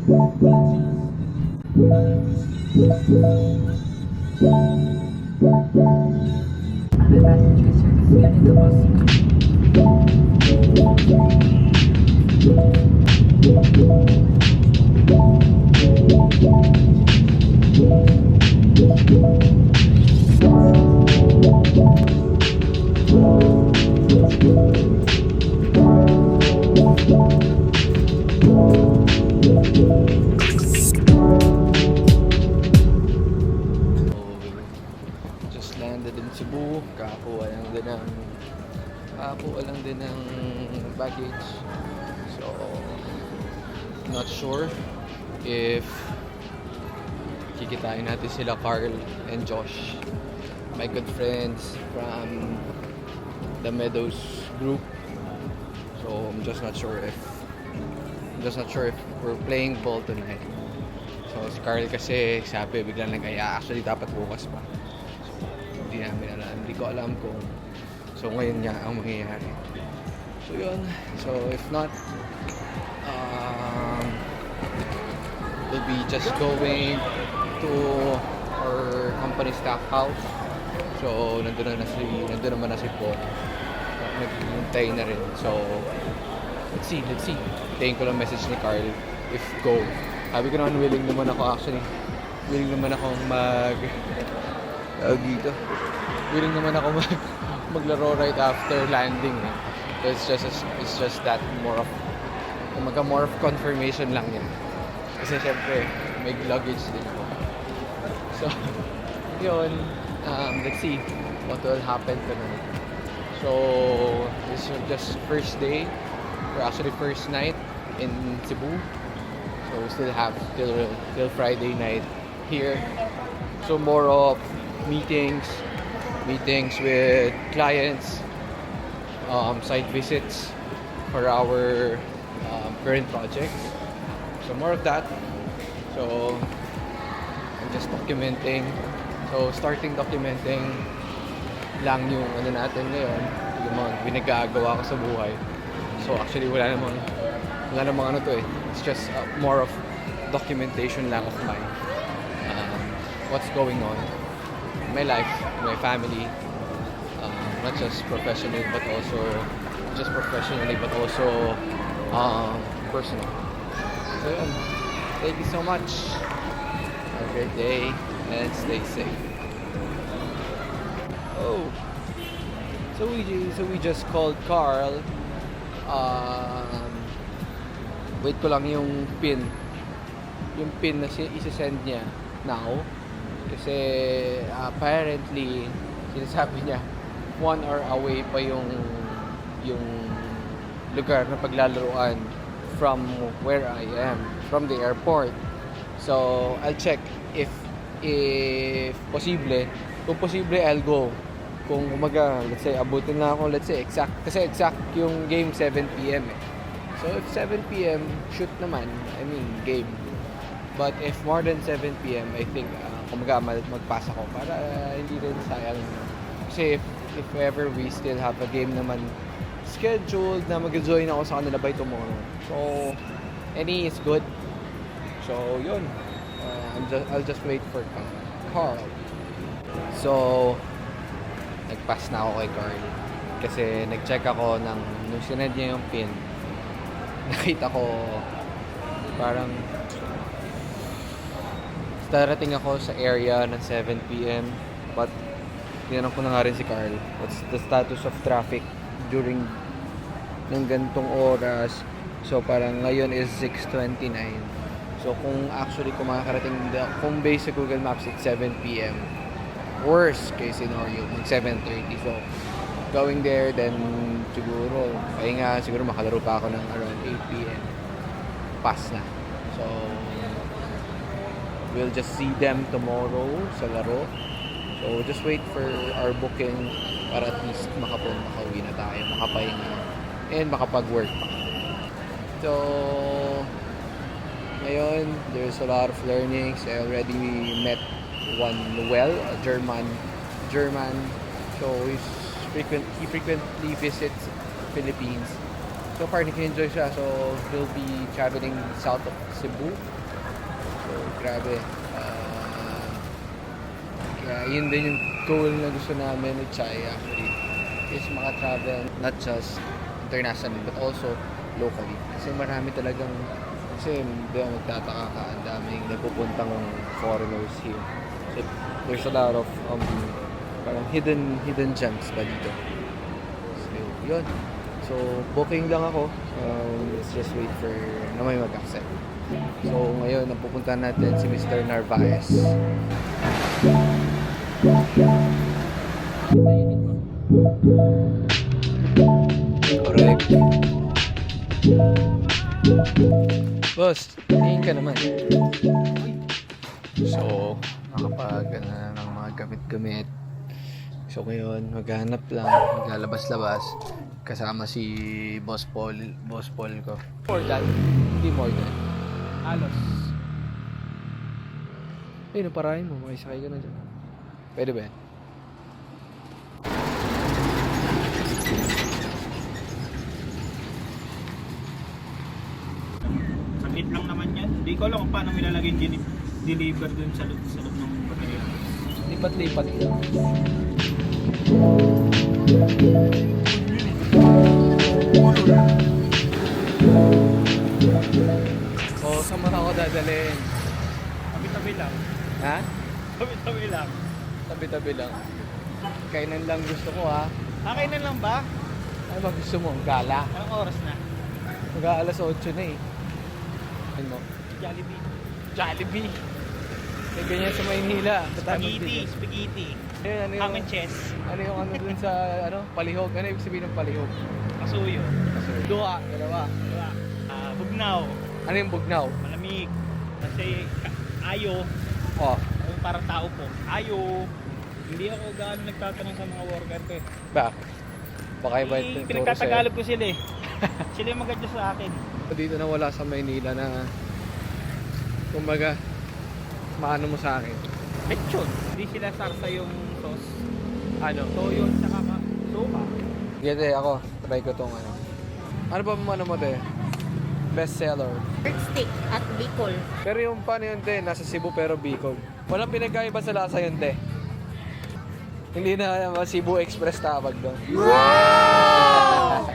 Other passenger service ganito po. Just landed in Cebu. Kakakuha lang din ng baggage. So, not sure if kikitain natin sila Carl and Josh, my good friends from the Meadows group. So I'm just not sure if we're playing ball tonight. So si Carl kasi sabi biglang nag-aya, actually dapat bukas pa. So hindi ko alam kung so ngayon nga ang mangyayari. So yun, so if not we'll be just going to our company staff house. So nandun naman na si Paul. Naghihintay na rin. So let's see. Hintayin ko lang message ni Carl if go. Sabi ko naman willing naman ako akong maglaro right after landing. So it's just that more of confirmation lang yan. Kasi syempre may luggage din ako. So yun, let's see what will happen tonight. So this is just first day, or actually first night in Cebu. So we still have till Friday night here. So more of meetings with clients, site visits for our current projects. So more of that. So I'm just documenting. So starting documenting lang yung natin ngayon, yung mga binagagawa ko sa buhay. So actually wala namang it's just more of documentation lang of my what's going on in my life, my family, not just professionally but also personal. So yun, thank you so much. Have a great day and stay safe. Oh, so we just called Carl. Wait ko lang yung pin na isa-send niya now. Kasi apparently sinasabi niya 1 hour away pa yung lugar na paglalaruan from where I am, from the airport. So I'll check if posible. Kung posible, I'll go. Kung umaga, let's say abutin na ako, let's say exact yung game 7 PM eh. So if 7 PM, shoot naman, I mean game. But if more than 7 PM, I think kumaga magpasa ko para hindi rin sayang. Kasi if ever we still have a game naman scheduled na mag-join ako sa kanila by tomorrow. So any is good. So yun, I'll just wait for Carl. So nag-pass na ako kay Carl kasi nag-check ako nung sinend niya yung pin. Nakita ko parang darating ako sa area ng 7 PM, but tinanong ko na nga rin si Carl what's the status of traffic during ng gantong oras. So parang ngayon is 6:29. So kung actually kung based sa Google Maps it's 7 PM, worst case scenario 7:30. So going there, then siguro siguro makalaro pa ako ng around 8 PM. Pass na. So we'll just see them tomorrow sa laro. So just wait for our booking para at least makauwi na tayo, makapahinga and makapag-work pa. So ngayon, there's a lot of learnings. I already met one Noel, a German. So he frequently visits Philippines. so far nag-enjoy siya. So we'll be traveling south of Cebu. So grabe. Kaya yun din yung goal na gusto namin ni Chai actually, is maka-travel not just internationally but also locally. Kasi marami talagang, kasi hindi ako magtataka ka, ang daming napupuntang foreigners here. So, there's a lot of parang hidden gems ba dito. So yun. So booking lang ako. Let's just wait for na may mag-accept. So ngayon napupuntahan natin si Mr. Narvaez. Correct. Boss, tingin ka naman. So, nakapag na ng mga gamit-gamit. So ngayon, maghanap lang, maglalabas-labas. Kasama si Boss Paul ko. More than? Hindi more than. Halos. Naparahin mo, makisakay ka na dyan. Pwede ba yan? Sakit lang naman yan. Hindi ko alam kung paano nilalagay yung deliver dun sa loob ng baterya. Lipat-lipat lang. So, saan mo na ako dadalhin? Tabi-tabi lang. Ha? Tabi-tabi lang. Tabi-tabi lang. Kainan lang gusto ko ha. Kainan lang ba? Ano ba gusto mo? Gala? Anong oras na? Mag-aalas 8 na eh. Ano? Jollibee. Jollibee! May ganyan sa Maynila. Spaghetti. Ayun, ano Ham yung, and cheese. ano yung ano dun sa palihog? Ano ibig sabihin ng palihog? Kasuyo. Dua, dalawa. Diba? Bugnaw. Ano yung bugnaw? Malamig. Kasi ayo. Oh, Yung parang tao po. Ayo. Hindi ako gaano nagtatanong sa mga worker ko eh. ba? Baka iba yung turo sa'yo. Pinagtatagalog ko sila eh. Sila yung mag-adjust sa akin. Dito na wala sa Maynila na kumbaga maano mo sa akin. Lechon. Hindi sila sarsa yung sauce. Ano? Toyo tsaka sopa. Gete ako, try ko tong ano. Ano ba ano mo te? Best seller. Bird stick at Bicol. Pero yung paano yun te, nasa Cebu pero Bicol. Walang pinagkaiba sa lasa yun te. Hindi na Cebu Express tawag doon. Wow!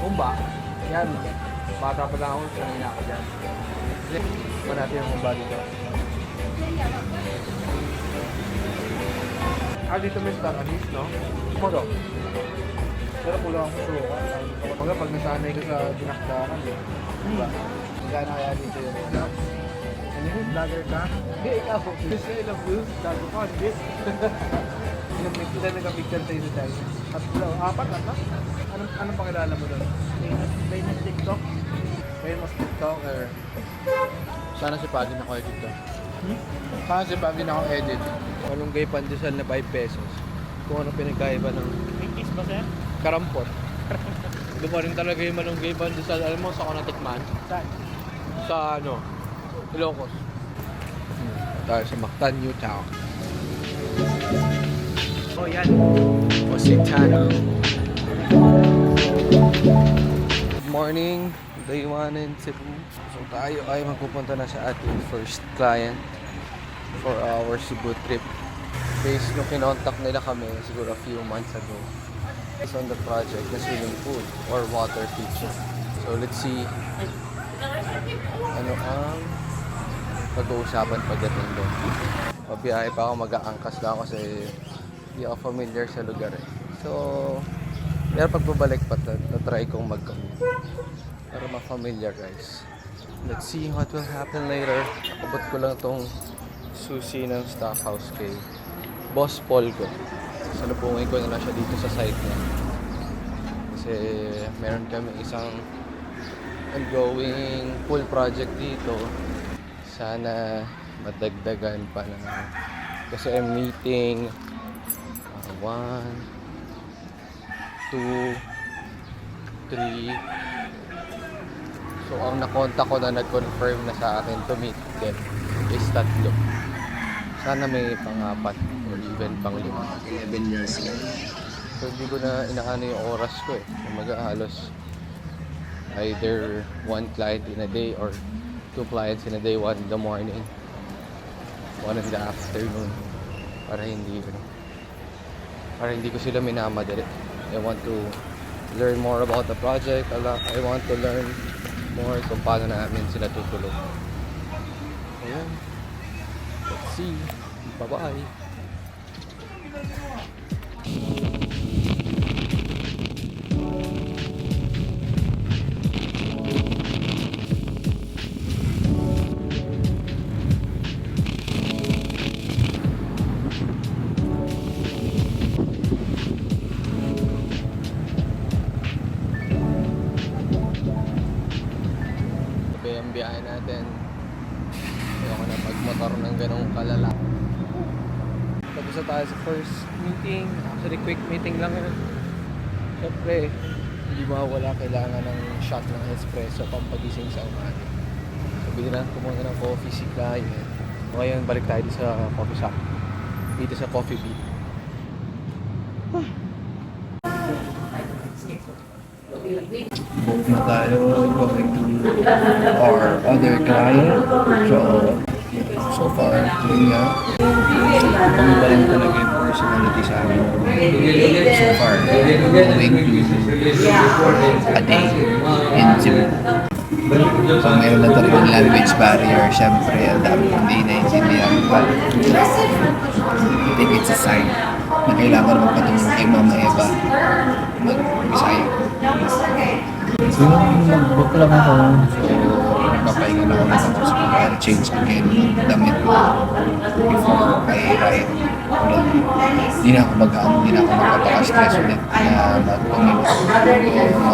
Kumba. Yan. Bata pa lang ako, sanay na ako dyan. Ba natin yung kumba dito. Dito may star anise, no? Kumaga. Pero kulang ako sa suka. Kumbaga pag nasanay ka sa dinakdakan, diba? Magkano kaya dito yun? Ano yun? Vlogger ka? Hindi, ikaw. Gusto nyo ilang views? Dago ko, hindi. Ilan nagka-picture tayo sa tayo? Apat, ano? Anong pakilala mo doon? Famous TikTok. Famous TikToker. Sana si Pagi na ko edit to. Sana si Pagi na ko edit. Malunggay pandesal na 5 pesos. Kung ano pinagkaiba ng May kiss ba sir? karampot. Doon pa rin talaga yung malunggay pandesal. Alam mo, sa ako natikman? Saan? Sa ano? Ilocos. Tayo sa Mactan, New Town. Oh yan. Positano. Good morning, day 1 in Cebu. So tayo ay magpupunta na sa ating first client for our Cebu trip. Based nung kinontak nila kami siguro a few months ago. Based on the project na swimming pool or water feature. So let's see ano ang pag-uusapan pagdating doon. Pabiyahe pa ako, mag-aangkas lang kasi hindi ako familiar sa lugar eh. So, pero pagbabalik pa, na-try kong mag-commute para ma-familiarize. Let's see what will happen later. Nakabot ko lang itong sushi ng Stockhouse kay Boss Paul ko. Salubungin ko na lang siya dito sa site niya. Kasi meron kami isang ongoing pool project dito. Sana madagdagan pa na. Kasi I'm meeting 1, 2, 3. So ang nakontak ko na nag-confirm na sa akin to meet them is 3. Sana may pang-4 or even pang-5. 11 years old. So So hindi ko na inaano yung oras ko eh. Halos either one client in a day or two clients in a day, one in the morning, one in the afternoon. Para hindi ko sila minamadali. I want to learn more about the project. I want to learn more kung paano namin sila tutulog. Ayan. Let's see. Bye-bye. Sabi ang biyahe natin. Ayoko na magmotor ng ganong kalala. Tapos na tayo sa first meeting. Actually, quick meeting lang yun. Siyempre, hindi mawala kailangan ng shot ng espresso pampagising sa umaga. Sabi na kumuha ng coffee si client. Ngayon, balik tayo dito sa coffee shop. Dito sa Coffee Beat. Book na tayo going to our other client. So far, yun nga. Pagbabalin talaga yung personality sa amin. So far, going to a day in Cebu. So mayroon na talagang language barrier. Siyempre, ang dami hindi naiintindihan. But I think it's a sign na kailangan magpatulong kay Mama Eva mag-Bisaya. So nung mag-book lang ako, so nagpapahinga lang ako tapos change again ng damit before I ride. Hindi na ako magpapaka-stress ulit na mag-pumilot o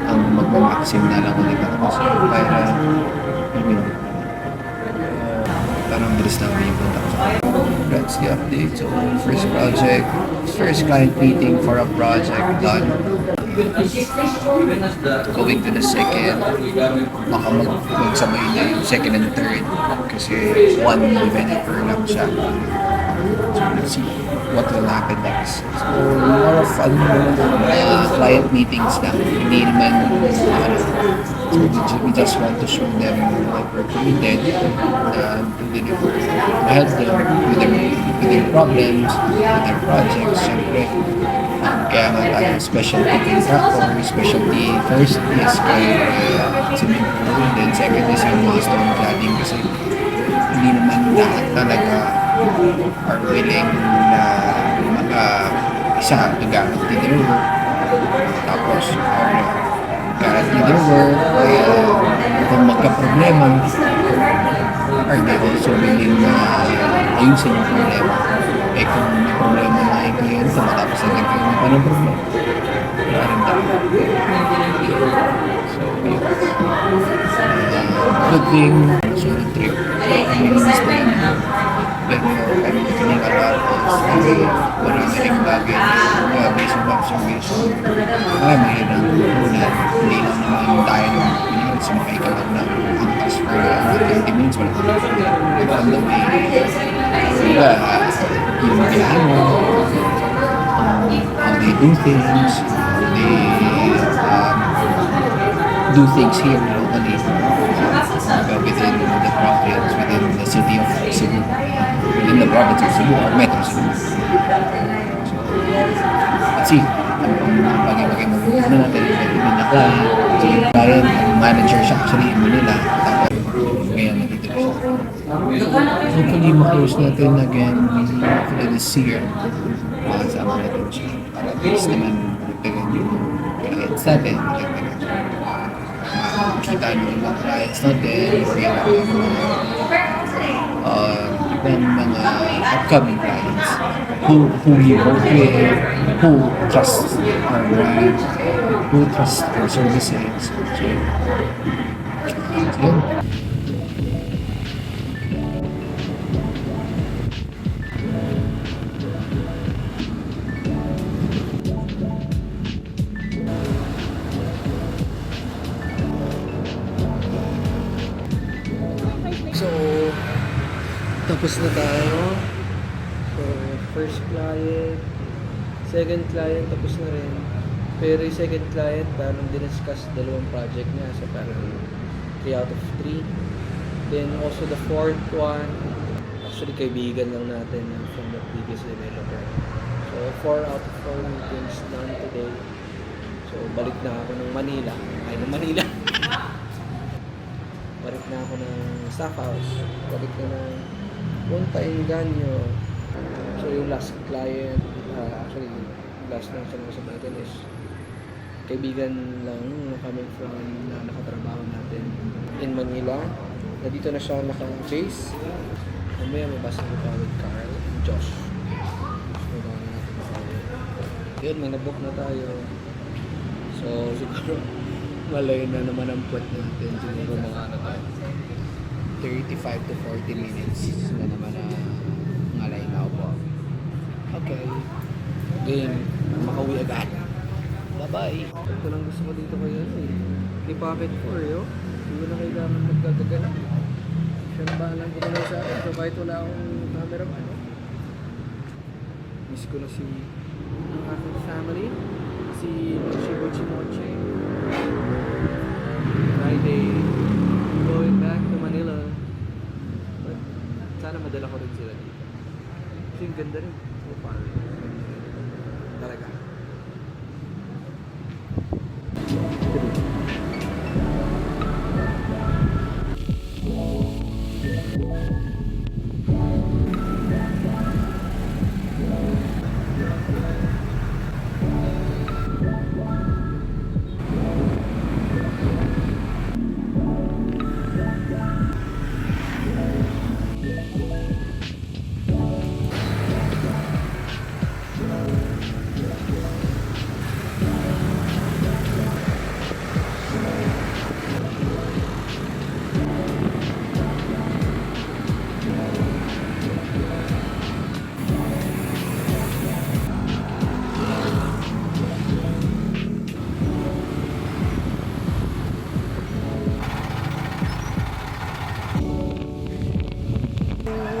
ang mag-maxim na lang ulit ako. So para parang bilis na yung punta ko. That's the update. So first client meeting for a project done. Going to the second, baka magsabay na yung second and third kasi one developer lang siya. So let's see what will happen next. So more of client meetings lang, hindi naman so we just want to show them what we're committed to deliver, to help them with their problems, with their projects. Siyempre, kaya nga tayo specialty contractor, specialty first is kay cement crew, then second is yung mga stone cladding kasi hindi naman lahat talaga are willing na isa to guarantee their work, tapos guarantee their work, kung magka-problema are they also willing na ayusin yung problema. Eh kung may problema na yung kliyente matapos na nagkaroon pa ng problema, wala rin tayo. So yun, good thing solid trip. Then I'm feeling a lot of marami rin bagay based on observation. Marami rin ang una, hindi lang naman tayo ng sumakay ka lang ng angkas for 20 minutes wala ka on the way. Diba, yung biyahe mo, how they do things, they do things here locally, within the province, within the city of Cebu, within the province of Cebu or Metro Cebu. So, let's see. Pag-ibagay mo na natin yung client. So, yung client, ang manager siya actually in Manila. Tapos, ngayon nandito siya. Hopefully, ma-close natin again after this year. Makasama natin siya. Para at least naman, magtagan yung clients natin. Makikita nyo yung mga clients natin. Mga upcoming clients who we work with, who trust our brand, who trust our services. So, yun. So, tapos na tayo. So, first client, Second client, tapos na rin. Pero yung second client, parang diniscuss dalawang project niya. So parang 3 out of 3. Then also the fourth one, actually kaibigan lang natin from the previous developer. So 4 out of 4 meetings done today. So balik na ako ng Manila. Balik na ako ng staff house. Balik na ng Punta Engaño. So yung last client, actually last na sa natin is kaibigan lang na coming from na nakatrabaho natin in Manila. Nandito na siya naka-base. Mamaya may basa ko pa with Carl and Josh. So na natin tayo. Yun, may nabook na tayo. So siguro malay na naman ang puwet natin. Siguro mga ano tayo 35 to 40 minutes na naman na ngalay na ako. Okay. Game. Makauwi agad. Bye-bye. Ito lang gusto ko dito kayo Di pocket 4 yo. Hindi ko na kailangan magdadagala. Siya na bahalang gumalaw sa akin. So kahit wala akong cameraman. Miss ko na ang aking family. Si Mochi. Friday. Going back to Manila. But sana madala ko rin sila dito. Kasi yung ganda rin. So far. Talaga.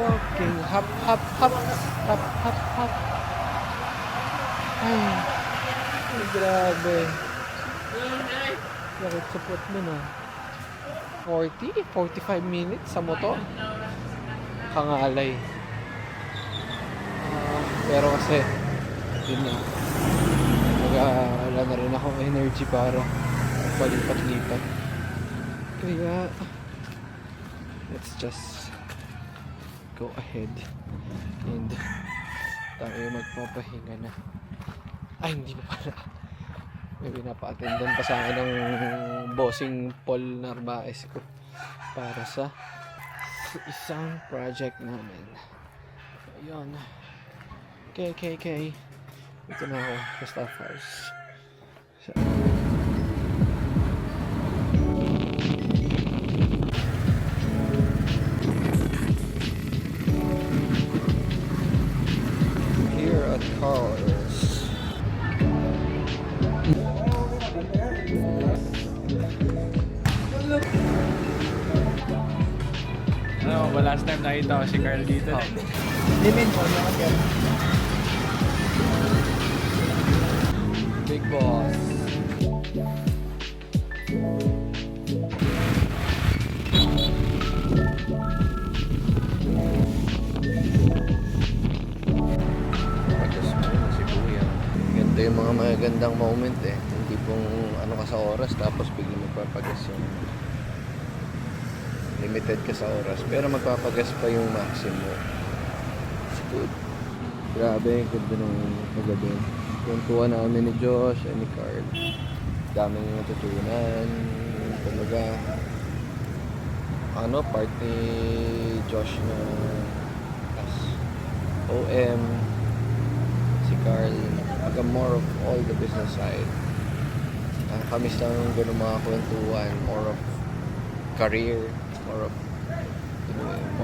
Walking, hop. Ay, grabe. Bakit support mo na? 45 minutes sa motor? Kangalay. Pero kasi, yun na. Wala na rin akong energy para palipat-lipat. Kaya, let's just go ahead and tayo magpapahinga na. Ay, hindi pa pala. May pinapa-attendan pa sa akin ng bossing Paul Narvaez ko para sa isang project namin. Ayun. Okay. Ito na ako sa staff house. Here at Carl's. Ano, last time nakita ko si Carl dito. Big boss. Ganito yung mga magagandang moment eh. Hindi pong ano ka sa oras tapos biglang magpapagas yung limited ka sa oras. Pero magpapagas pa yung maximum. It's good. Grabe, ganda nung paggabi. Kuntuan namin ni Josh and ni Carl. Daming natutunan. Talaga, part ni Josh na as OM, si Carl, more of all the business side. Kami lang ganun mga kwentuhan, more of career, more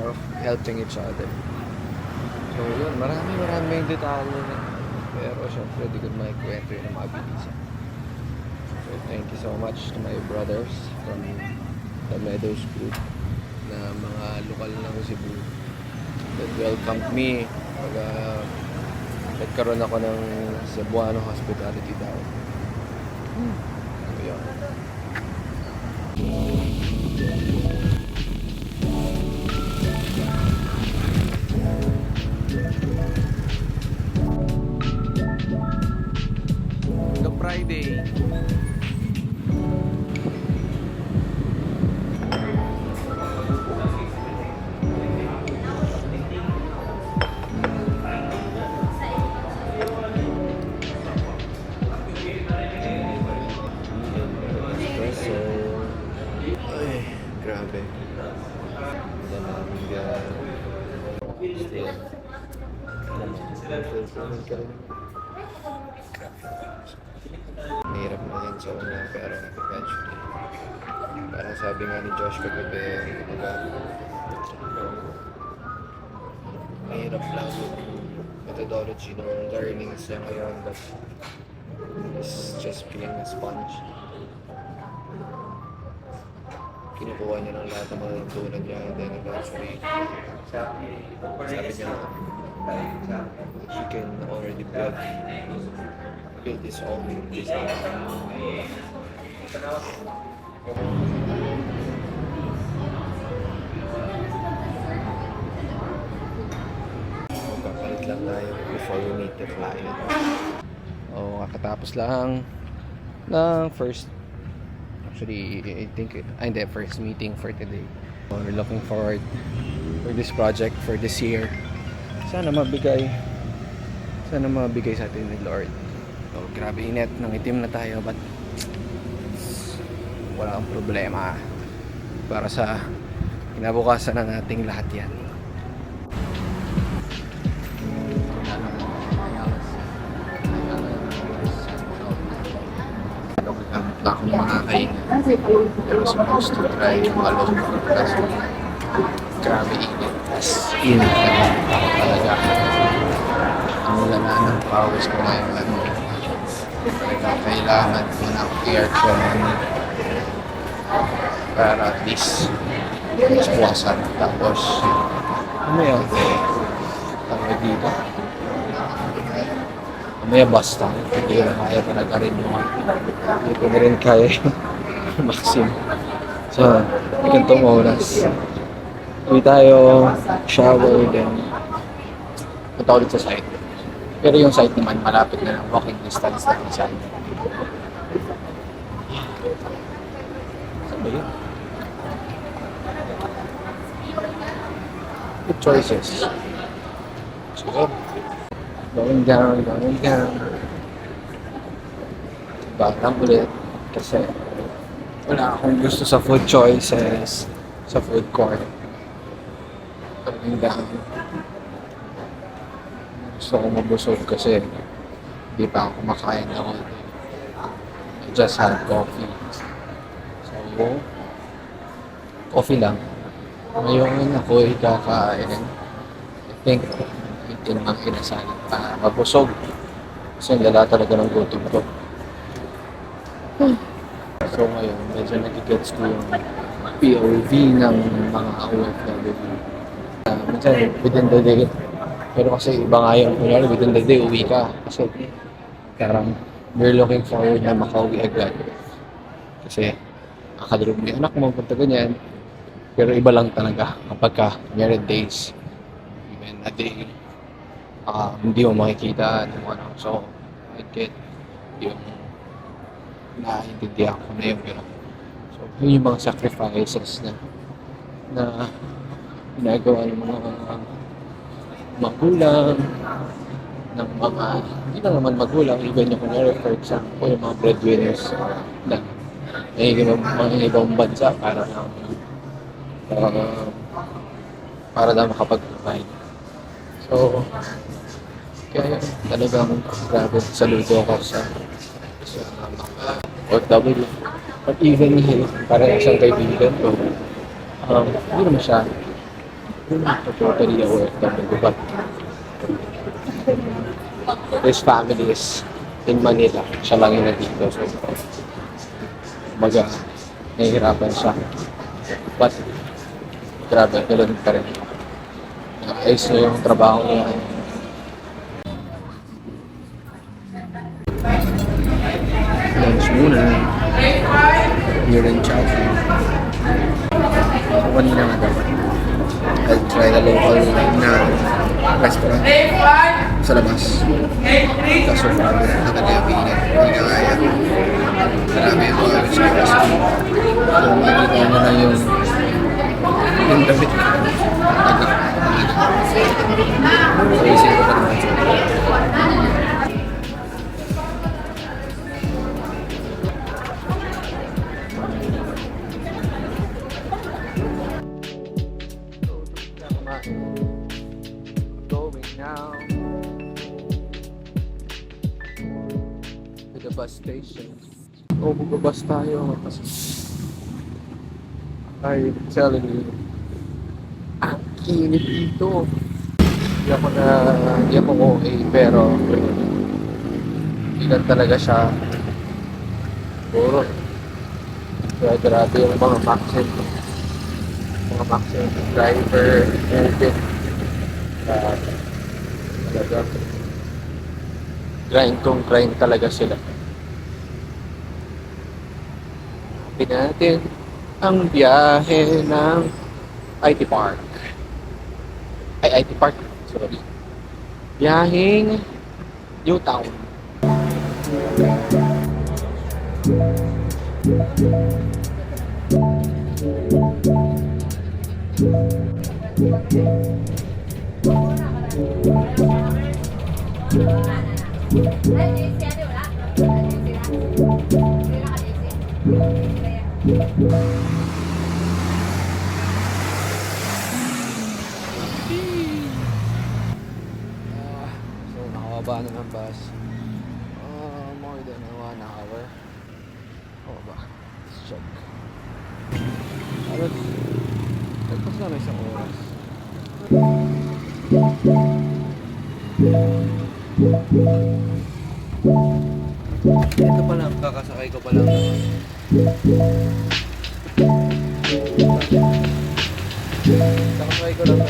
of helping each other. So yun, maraming detalye na. Pero syempre, di ko maikwento yun ng mabilisan. So thank you so much to my brothers from the Meadows Group na mga lokal ng Cebu that welcomed me Nagkaroon ako ng Cebuano hospitality daw. Ayun. The Friday. Espresso. Ay, grabe. Wala namin yan. Still. Mahirap na yan sa una, pero eventually. Parang sabi nga ni Josh kagabi, mahirap lang yung methodology ng learnings niya ngayon, but he's just being a sponge. Kinukuha niya ng lahat ng mga natutunan niya, and then eventually, sabi niya, he can already build his own business. Magpapalit lang tayo before we meet the client. Kakatapos lang ng first meeting for today. We're looking forward for this project for this year. Sana mabigay sa atin ni Lord. So, grabe init, nangitim na tayo, but wala akong problema. Para sa kinabukasan na nating lahat yan. Wala akong makakain. I was supposed to try malong kasi grabe init. As in, ako talaga. Ang lala ng pawis ko ngayon. Talaga kailangan ko ng aircon para at least mas buwasan. Tapos, mamaya dito. Mamaya basta. Hindi ko na kaya talaga rin yung hindi ko na rin kaya yung maximum. So, ikantong oras. Uwi tayo, shower, then punta ulit sa site. Pero yung site naman, malapit na ng walking distance na yung site. Saan ba yun? Good choices. So, going down. Batang ulit. Kasi wala akong gusto sa food choices sa food court. Going down. Gusto ko mabusog kasi hindi pa ako kumakain ako. I just had coffee. So, coffee lang. Ngayon ako kakain. I think yun ang kinasal para mabusog. Kasi lala talaga ng gutom ko. So ngayon, medyo nagigets ko yung POV ng mga OFW. Minsan within the day. Pero kasi iba nga yun. Kunyari within the day, uwi ka. Kasi parang you're looking forward na makauwi agad. Kasi makakadulog mo yung anak mo, punta ganyan. Pero iba lang talaga kapag ka meron days. Even a day. Hindi mo makikita ng ano. So, I get yung naiintindihan ko na yung pero so, yun yung mga sacrifices na ginagawa ng mga magulang, ng mga, hindi na naman magulang, even yung kunyari, for example, yung mga breadwinners na mga ibang bansa para lang makapag-provide. So, kaya talagang grabe saludo ako sa mga OFW. But even here, parang isang kaibigan ko, hindi naman siya totally OFW, but his family is in Manila. Siya lang yung nandito. So, nahihirapan siya. But, grabe, ganoon pa rin. Ayos na yung trabaho niya. here in Chowking. So, kanina nga dapat. I'll try the local na restaurant sa labas. Kaso nakalabihin. Hindi na kaya. Marami yung mga restaurants. So, makikita mo na yung damit. So, isip ko pa naman. Going now to the bus station. Oh, bus tayo. I'm telling you, ang init dito. Hindi ako OA, pero ilan talaga siya. Puro. Kaya grabe yung mga maxim driver, moving. Talaga. Grind talaga sila. Happy natin ang biyahe ng IT Park. Ay, IT Park. Sorry. Biyaheng New Town. So, nakababa na ng bus. More than 1 hour. Oo ba? Let's check. Tapos na may isang oras. Ito pa lang, kakasakay ko pa lang. Kakasakay ko lang.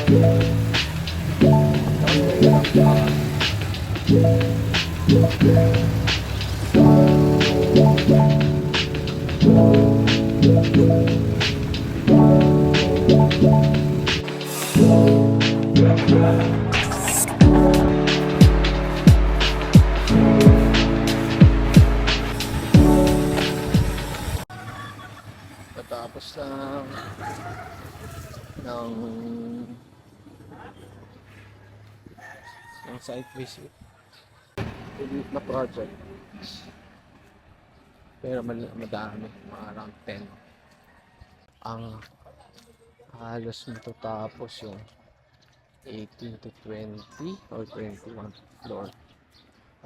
Tapos ng site visit na project, pero madami, mga around 10 ang halos matatapos yung 18 to 20 or 21 floor.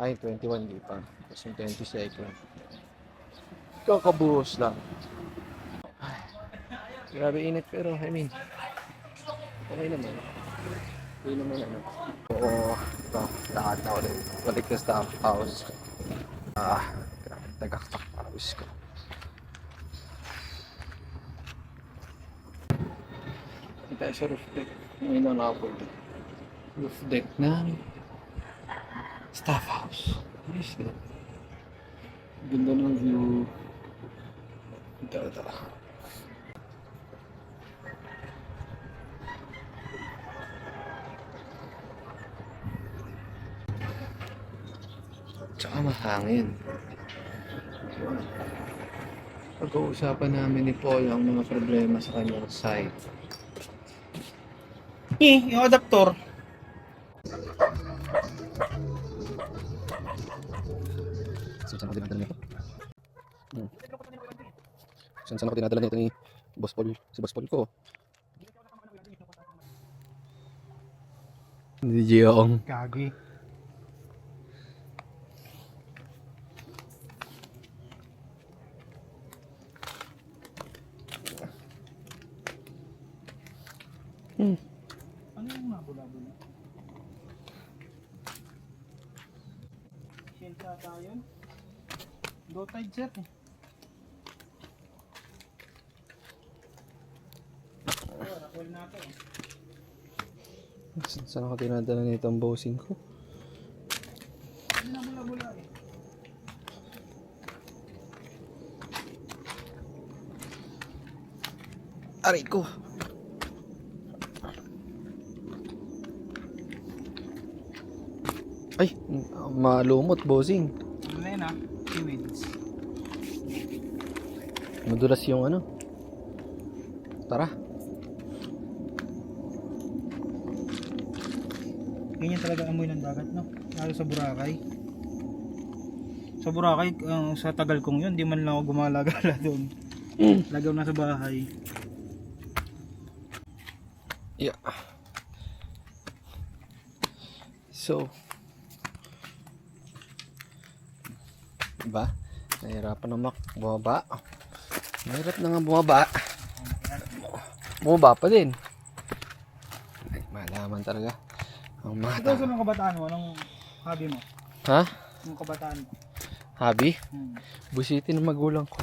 Ay, 21 di pa, tapos yung 22nd kakabuhos lang. Grabe init, pero I mean okay naman. Hindi naman ano. Oo, ito, lakad na ulit. Balik na staff house. Grabe, tagaktak pawis ko. Hindi tayo sa roof deck. Ngayon na nakapunta. Roof deck ng staff house. Nice na. Ganda ng view. Ito. Tsaka mahangin. Pag-uusapan namin ni Paul ang mga problema sa kanyang site. Yung adaptor. Saan ako dinadala nito? Saan ako dinadala nito ni Boss Paul? Si Boss Paul ko. Hindi Jiong. Gagi. Ano yung mabula-bula? Shield ata yun? Low tide set eh. Rakwel na ito eh. Saan ako dinadala nito ang bossing ko? Hindi na bula-bula eh. Aray ko. Ay, malumot, bossing. Ano na yun seaweeds. Madulas yung ano. Tara. Ganyan talaga amoy ng dagat, no? Lalo sa Boracay. Sa Boracay, sa tagal kong yun, di man lang ako gumalagala doon. Lagaw na sa bahay. Yeah. So, diba? Nahirapan na bumaba. Mahirap na nga bumaba. Bumaba pa din. Ay, malaman talaga. Ang Ito mata. sa mga kabataan mo, anong hobby mo? Ha? Anong kabataan mo? Hobby? Hmm. Busitin ng magulang ko.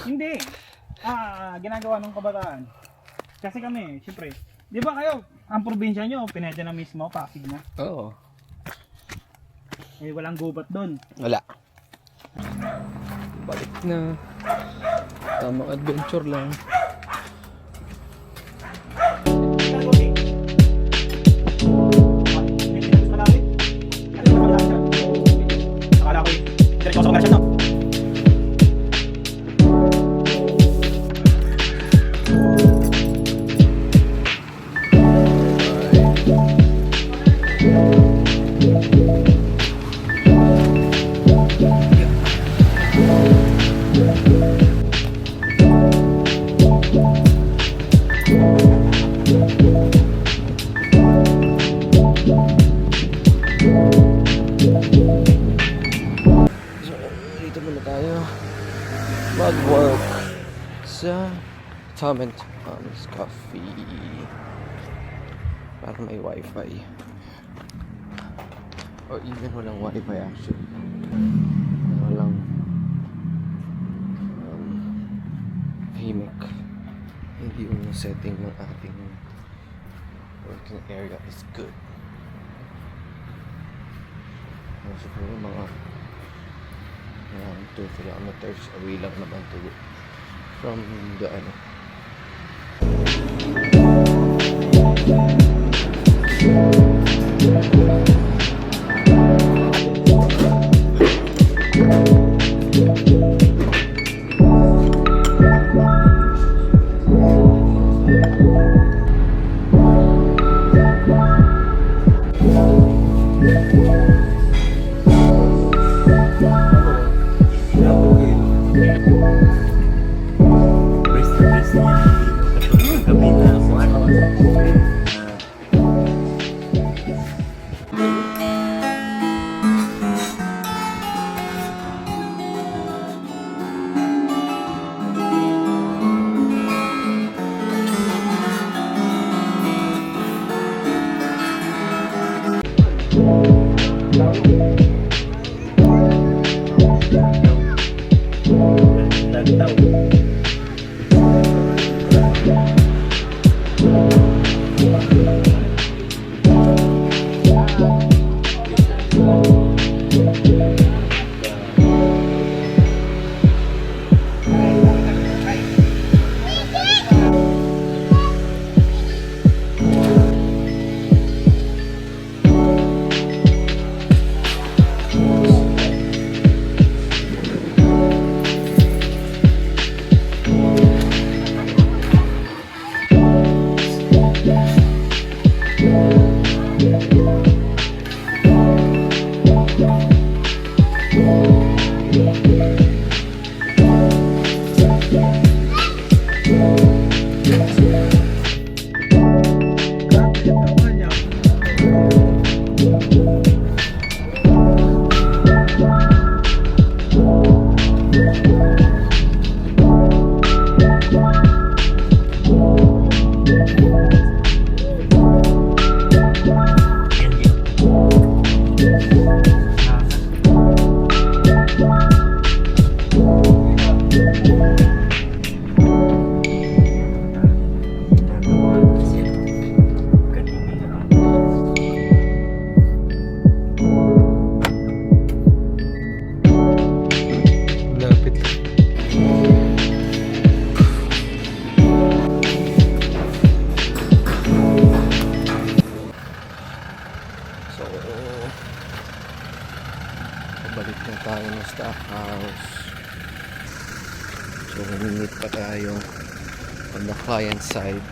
Hindi. Ginagawa ng kabataan. Kasi kami, siyempre, di ba kayo, ang probinsya nyo, Pineda na mismo, Pasig na. Oo. Eh, walang gubat doon. Wala. Balik na. Tamang adventure lang. Akala ko eh, direct ako sa commercial, no? So, dito muna tayo mag-work sa Tom and Tom's Coffee para may wifi or even walang wifi actually, walang himik. Hindi yung setting ng ating working area is good. Siguro mga around 2 kilometers away lang naman to from the ano. So, minute pa tayo on the client side.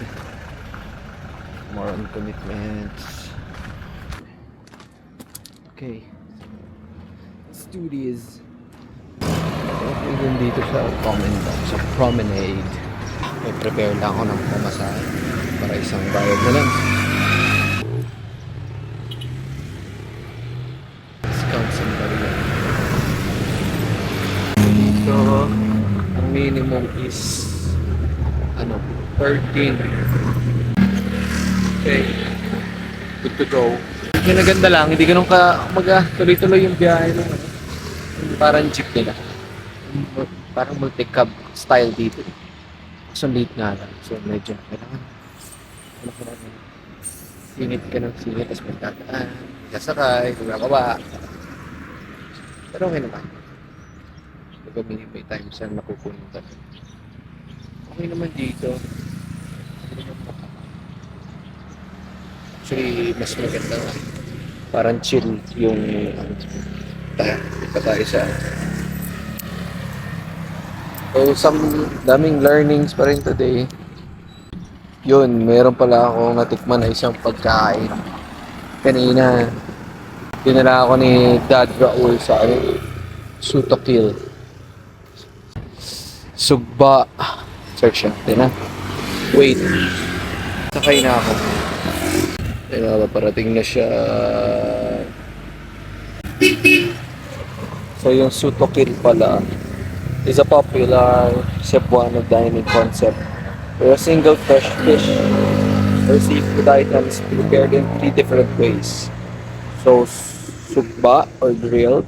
More on commitments. Okay. Let's do this. Okay, din dito sa promenade. May prepare lang ako ng pamasahe para isang bayad na lang. Discount somebody. So, ang minimum is 13. Okay. Good to go. Yung naganda lang, hindi ganun tuloy-tuloy yung biyahe ng parang jeep nila. Parang multi-cab style dito. So late nga lang. So medyo kailangan singit ka ng singit, tapos magtataan, kasakay, kumakawa. Pero okay naman. Diba may time saan napupunta. Okay naman dito. Actually, mas maganda nga. Parang chill yung tayo sa so daming learnings pa rin today. Yun, meron pala ako natikman na isang pagkain kanina. Dinala ako ni Dad Raul sa Sutokil. Sugba. Search natin na. Wait. Sakay na ako. Parating na siya. So yung Sutokil pala is a popular Cebuano dining concept where a single fresh fish or seafood item is prepared in 3 different ways. So sugba or grilled,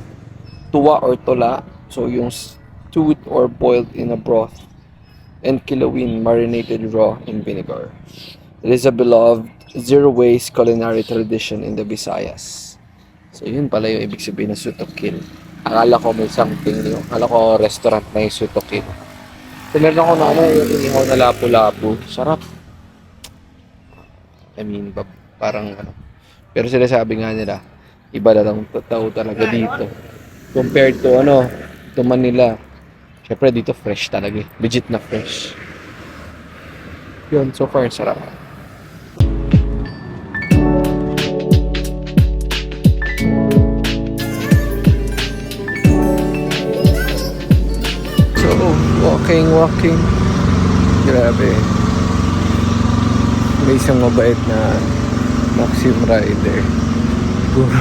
tuwa or tula, so yung stewed or boiled in a broth, and kilawin marinated raw in vinegar. It is a beloved zero-waste culinary tradition in the Visayas. So yun pala yung ibig sabihin ng Sutokil. Akala ko may something new. Akala ko restaurant na yung Sutokil. Tinignan ko na yung inihaw na lapu-lapu. Sarap. I mean, parang Pero sila sabi nga nila, iba na lang tao talaga dito. Compared to to Manila. Siyempre dito fresh talaga. Legit na fresh. Yun, so far sarap. Walking. Grabe. May isang mabait na Maxim rider. Siguro,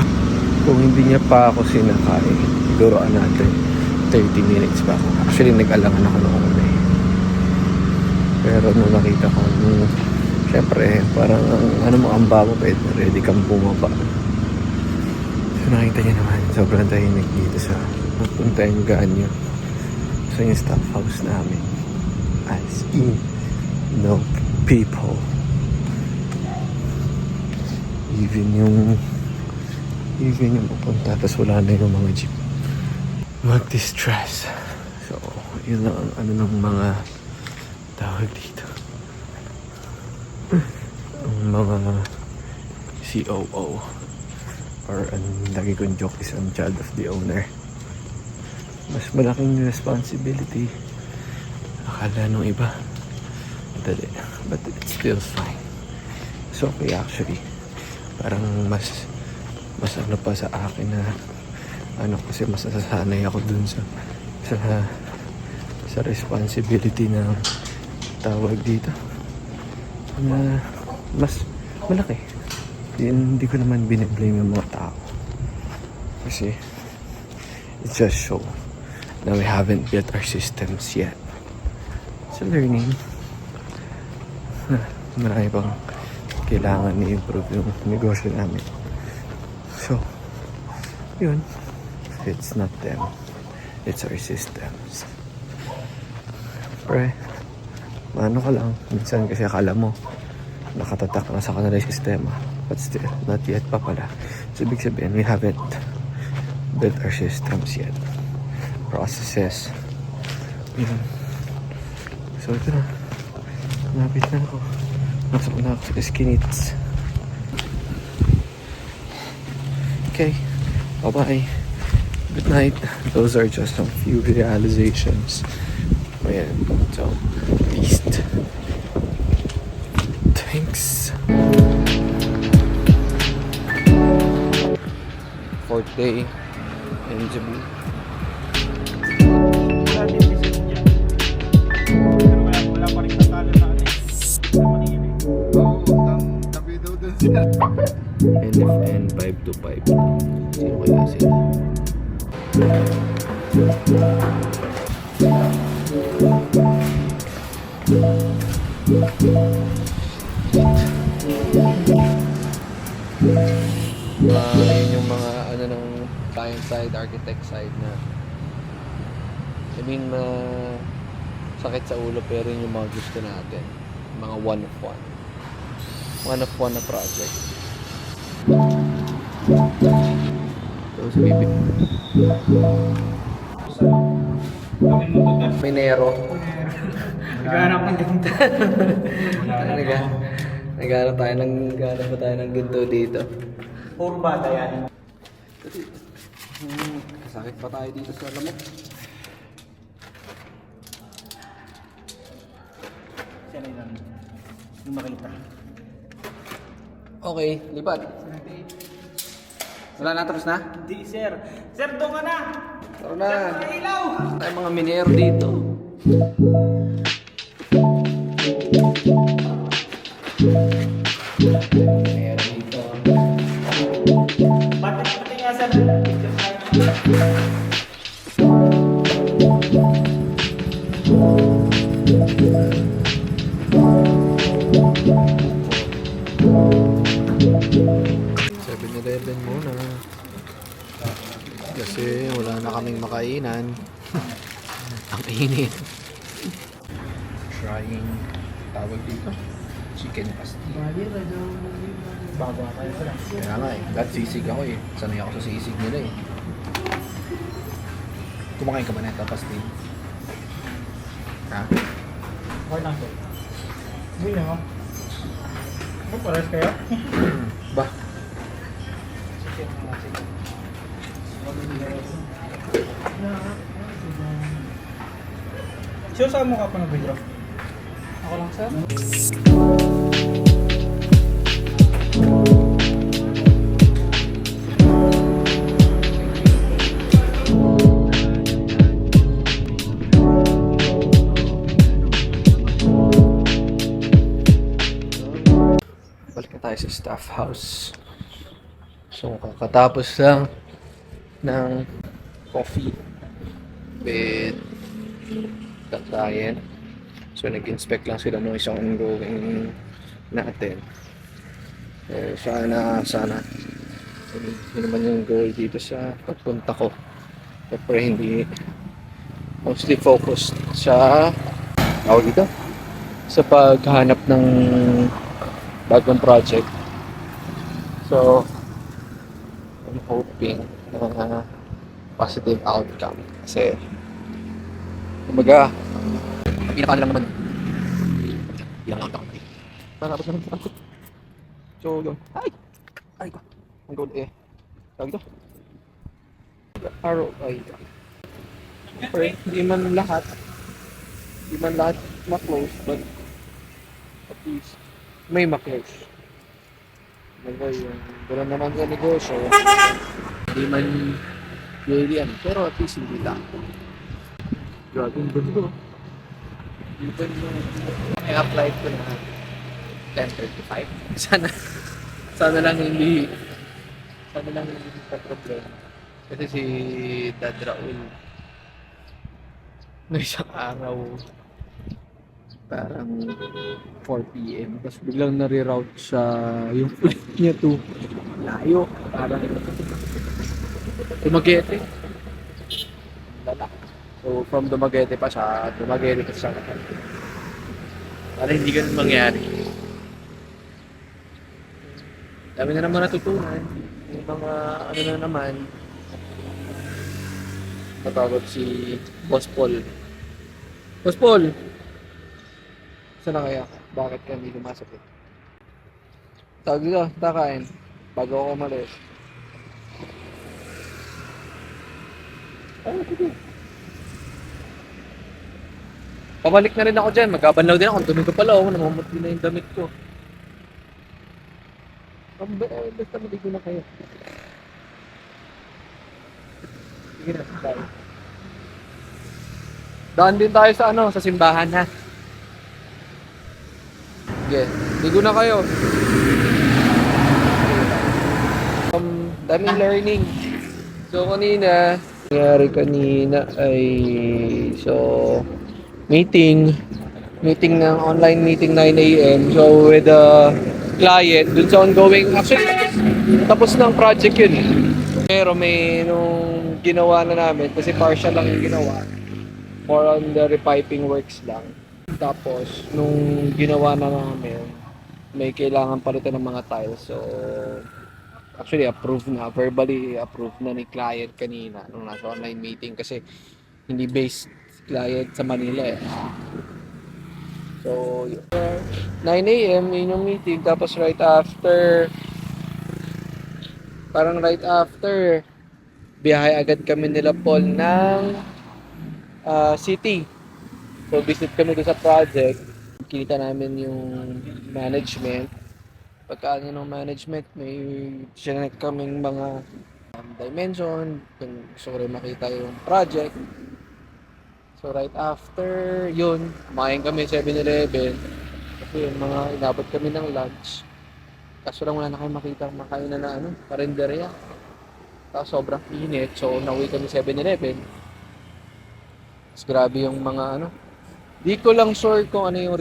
kung hindi niya pa ako sinakay, siguro natin 30 minutes pa ako. Actually, nag-alangan ako noong una eh. Pero nung nakita ko, syempre, parang ang bababait na ready kang bumaba. So nakita niya naman, sobrang tahimik dito sa Punta Enganyo. So yung staff house namin, as in no people. Even yung pupunta, tapos wala na yung mga jeep. Mag-distress. So yun lang ang ng mga tawag dito, ang mga COO, or ang lagi kong joke is ang child of the owner. Mas malaking responsibility. Akala nung iba madali, but it's still fine. It's okay actually. Parang mas pa sa akin na kasi mas nasasanay ako dun sa responsibility na tawag dito na mas malaki. Hindi ko naman biniblame yung mga tao kasi it just show na we haven't built our systems yet. It's a learning. Marami pang kailangan i-improve yung negosyo namin. So, yun. It's not them. It's our systems. Pre, maano ka lang. Minsan kasi akala mo nakatatak na sa kanila yung sistema. But still, not yet pa pala. So, ibig sabihin, we haven't built our systems yet. Processes. Yun. So, ito na. Napit na ako. Masok na ako sa Skinits. Okay. Bye-bye. Good night. Those are just some few realizations Ayan. So, beast. Thanks. Fourth day in Cebu. Wala din visit dyan. Pero wala pa rin tatalo sa atin. Sa Manila eh. Tabi daw dun sila. NFN 5 to 5. Sino kaya sila? Yun yung mga ano ng client side, architect side na I mean sakit sa ulo pero yun yung mga gusto natin. Mga one of one. One of one na project. So si Bibi. Gawin mo to. Minero. Naghanap ng ganda. Naghanap ba tayo ng ginto dito? Puro bata yan. Kasakit pa tayo dito sa lamok. Siya na yun. Yung makita. Okay, lipat. Wala na, tapos na? Hindi, sir. Sir, doon ka na! Tara na. Sir, ilaw! Tayo mga minero dito. Minero dito. Pati nga, sir. Picture tayo. Muna. Kasi wala na kaming makainan. Ang init. Trying tawag dito. Chicken pasty. Bago kayo sila. Kaya nga eh. Dahil sisig ako eh. Sanay ako sa sisig nila eh. Kumakain ka ba nito pasty? Ha? Okay lang, sir. Hindi na mo. Ano, pares kayo? Ba? Sure, saan mo ka pa nag-video? Ako lang, sir. Balik na tayo sa staff house. So, kakatapos lang ng coffee with the client. So, nag-inspect lang sila ng isang ongoing natin. Eh, sana yun naman yung goal dito sa pagpunta ko. Siyempre, hindi mostly focused sa tawag dito sa paghahanap ng bagong project. So, I'm hoping na positive outcome. Kasi, kumbaga, pinaka lang naman. Ilang outcome. Tapos naman sa takot. So, yun. Ay ko. Ang goal eh. Tawag ito. ROI. Siyempre, hindi man lahat ma-close, but at least may ma-close. Yung gano'n naman sa negosyo, hindi man really yan, pero at least hindi lang. Grabe yung gusto. Even yung i-apply ko na 10:35. Sana lang hindi problema. Kasi si Dad Raul na isang araw parang 4 PM tapos biglang nare-route siya yung flight niya to layo, parang Dumaguete. Lala. So from Dumaguete pa siya para hindi ganun mangyari. Dami na naman natutunan. Yung mga ano na naman, natawag si Boss Paul. Boss Paul! Saan na kaya? Bakit ka hindi lumasapit? Tawag dito, takain. Bago ako umalis. Ano ito? Pabalik na rin ako dyan. Magkabanlaw din ako. Ang dumi ko pala. Oh. Namumuti na yung damit ko. Basta maligo na kayo. Sige na. Bye. Daan din tayo sa ano, sa simbahan ha. Sige. Ligo na kayo. Daming learning. So nangyari kanina ay meeting ng online meeting 9 AM. So with the client dun sa ongoing, actually tapos ng project yun eh. Pero may nung ginawa na namin kasi partial lang yung ginawa. More on the repiping works lang. Tapos nung ginawa na namin, may kailangan palitan ng mga tiles. So actually approved na, verbally approved na ni client kanina nung nasa online meeting kasi hindi based client sa Manila eh. So 9 AM yun yung meeting, tapos right after biyahe agad kami nila Paul ng city. So visit kami doon sa project, kita namin yung management. Pagkaan ng management, may sinek kaming mga dimension, kung gusto ko rin makita yung project. So right after yun, kumain kami 7-Eleven kasi yung mga inabot kami ng lunch. Kaso lang wala na kayo makita makain na karinderya. Tapos sobrang init, so nauwi kami 7-Eleven. Mas grabe yung mga di ko lang sure kung ano yung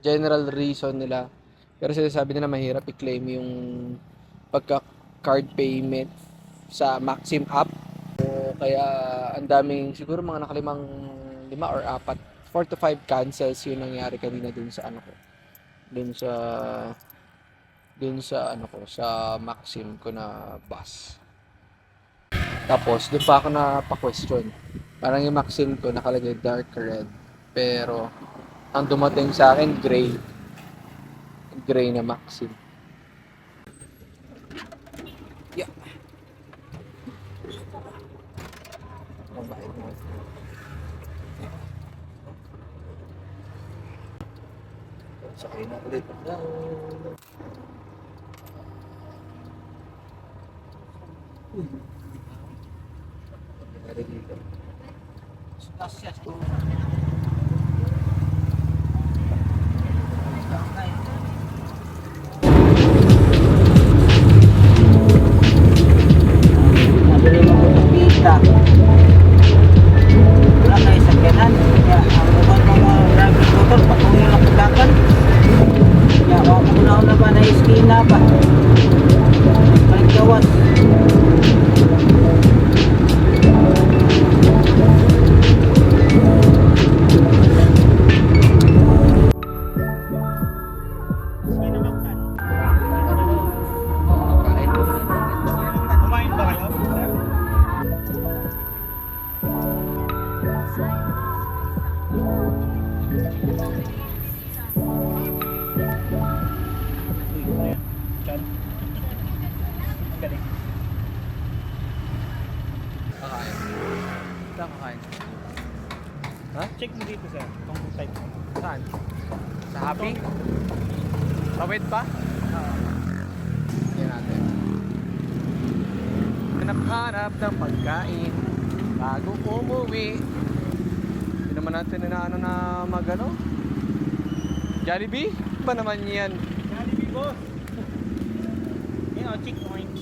general reason nila. Pero sinasabi nila mahirap i-claim yung pagka-card payment sa Maxim app. So, kaya ang daming, siguro mga nakalimang 5 or 4, 4 to 5 cancels yung nangyari kanina dun sa sa Maxim ko na bus. Tapos doon pa ako pa-question. Parang yung Maxim ko nakalagay dark red, pero ang dumating sa akin gray na Maxim. Yeah. Mabait mo. Sakay na ulit. Nangyari dito. Wala kayo sa kanan. Kaya ang mga driver motor, patungo lang pagdakan. Kaya ako na ba na iskina ba? Balik gawas. Kumain ba kayo? Kakain. Saan kakain? Ha? Check mo dito sir, kung type mo. Saan? Sa Happy? Tawid pa? Tingnan natin. Hanap-hanap ng pagkain bago umuwi. Hindi naman natin na magano. Jollibee? Ba naman yan? Jollibee boss! Yan o, check point.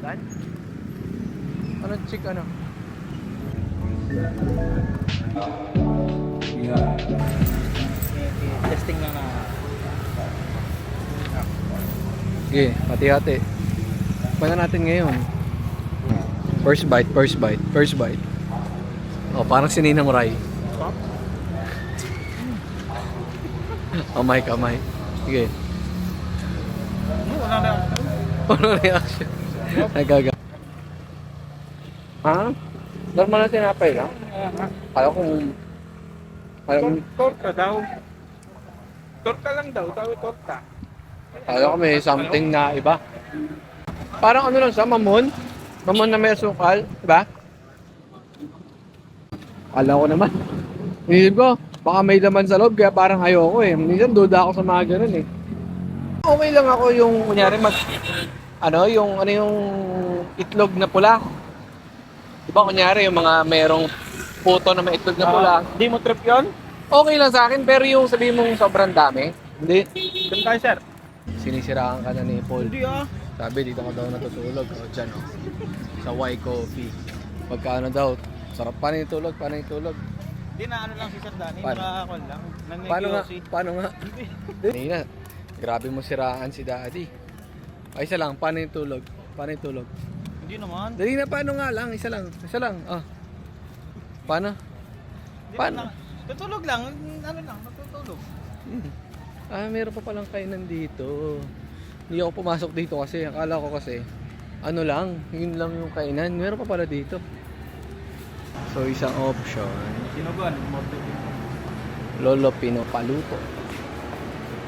Saan? Ano chick ano? Testing lang na. Sige, hati-hati. Paano natin ngayon? First bite. Oh, parang si Ninang Rai. Kamay. Sige. Wala na. Ano reaction? Nagaga. Ha? Normal na tinapay lang? Kala ko Torta daw. Torta lang daw, tawag torta. Kala ko may something na iba. Parang ano lang sa mamon. Mamon na may sukal, diba? Kala ko naman. Inisip ko, baka may laman sa loob, kaya parang ayoko eh. Minsan duda ako sa mga ganun eh. Okay lang ako yung, kunyari yung itlog na pula. Diba kunyari yung mga merong puto na may itlog na pula. Di mo trip yun? Okay lang sa akin, pero yung sabihin mong sobrang dami, hindi. Doon tayo, sir. Sinisiraan ka na ni Paul. Hindi ah. Sabi, dito ka daw natutulog. O, dyan o. Sa Y Coffee. Pagka ano daw, sarap. Paano yung tulog? Paano yung tulog? Hindi na ano lang si Sir Danny, Paano? nakakakon lang. Paano nga? Nangyayossi. Paano nga? Kanina, grabe mo siraan si Daddy. Ay, isa lang. Paano yung tulog? Paano yung tulog? Hindi naman. Dali na, paano nga lang? Isa lang. Isa lang. Ah. Paano? Hindi Paano? na- Tutulog lang, ano lang, natutulog. Ah, meron pa palang kainan dito. Hindi ako pumasok dito kasi akala ko kasi ano lang, yun lang yung kainan. Meron pa pala dito. So isang option, Sinugon, morte. Lolo Pino Paluto.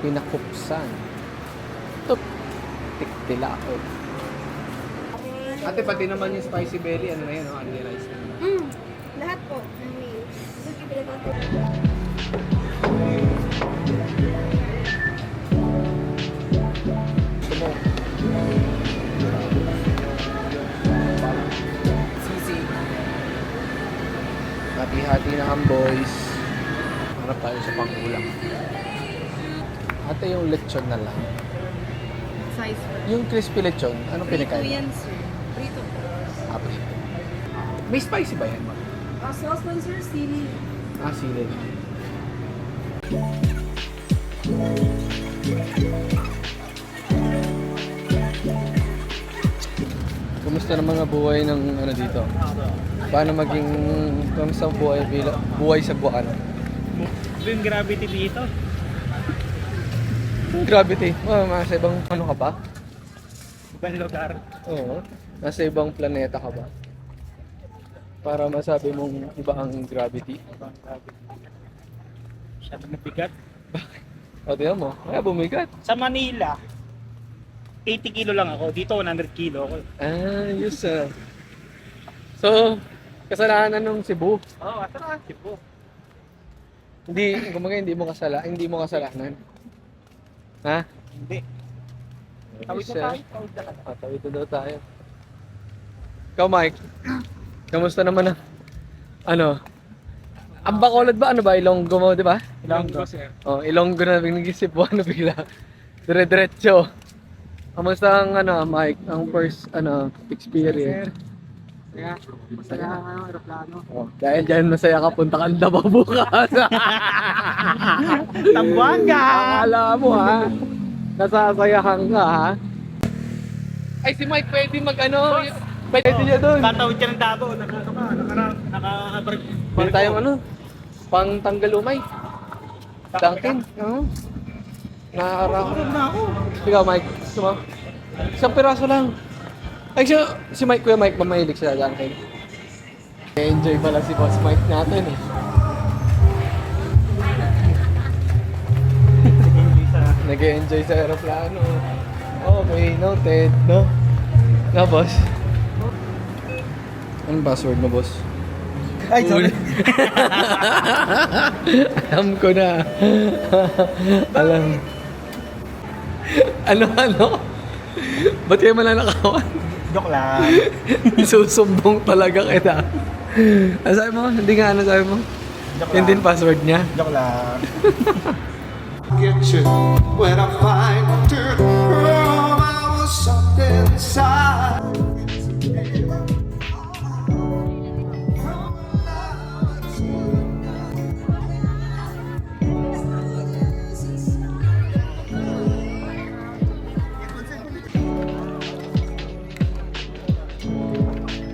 Pinakupsan. Tup. Tiktilao. Ate, pati naman yung spicy belly, ano na yun, no? Only rice na. Lahat po ng meals. Gusto mo? Sisi. Hati-hati na ang boys. Harap tayo sa pangulam. Ate, yung lechon na lang. Size po. Yung crispy lechon, anong Prito pinakain? yan, sir. Prito po. Ah, prito. May spicy ba yan, ma? Sauce lang, sir. Sili. Ah, sili. Kumusta naman ang buhay ng ano dito? Paano maging kamusta ang buhay sa Buwan? Yung gravity dito. Gravity. Oh, nasa ibang ano ka ba? Ibang lugar. Oo. Nasa ibang planeta ka ba? Para masabi mong iba ang gravity. Masyadong mabigat. O, tingnan mo. Kaya bumigat. Sa Manila, 80 kilo lang ako. Dito 100 kilo ako. Ah, yes sir. So, kasalanan ng Cebu. Oo, ito na. Tipo. Hindi, kumaga hindi mo kasalanan. Ha? Hindi. Tawid Yes, na tayo. sir. Tawid na tayo. Ah, tawid na daw tayo. Ikaw, Mike. Kamusta naman ang ano? Ang Bacolod ba? Ano ba? Ilonggo mo, di ba? Ilonggo, sir. Oh, Ilonggo na nag-isip mo ano bigla. Dire-diretso. Kamusta ang ano, Mike? Ang first experience? Masaya ang aeroplano. Oh, dahil dyan masaya ka, punta ka Davao bukas. Tambuanga! Akala mo ha, nasasayahan ka ha. Ay si Mike pwede pwede niya doon. Tatawid ka ng Davao. Naka-break. Pwede tayong pang tanggal umay. Dunkin. Oo. Nakakarako. na ako. Ikaw Mike, gusto mo? Isang piraso lang. Ay si Mike, Kuya Mike, mamahilig siya Dunkin. Enjoy pala si Boss Mike natin eh. Nag-enjoy sa aeroplano. Okay, noted, no? Na, boss? Anong password mo, boss? Ay, sorry. Alam ko na. Alam. Ano? Ba't kayo mananakawan? Joke lang. Susumbong talaga kita. Ano sabi mo? Hindi nga, ano sabi mo? Joke Yun lang. din password niya. Joke lang. Get you when I find out I was something inside.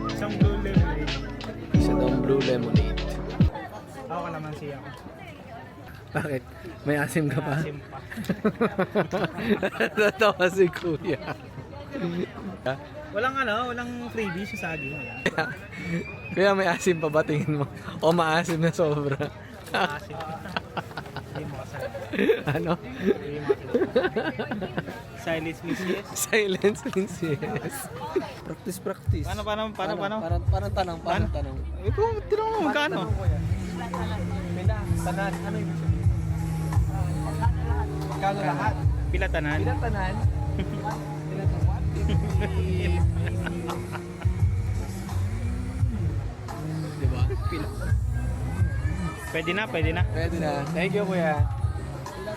Isang blue lemonade. Isa daw ang blue lemonade. Ako naman siya ako. Bakit? May asim ka pa? Asim pa. Natawa si Kuya. Walang freebie sa saging. Kuya, may asim pa ba tingin mo? O maasim na sobra? Asim. Hindi mo kasama. Ano? Silence means yes. Silence means yes. Practice. Paano? Parang tanong. Ito, tinanong mo magkano? Tanan, ano yung magkano lahat? Pilatanan. Tanan. Diba? Pwede na. Pwede na. Thank you, kuya.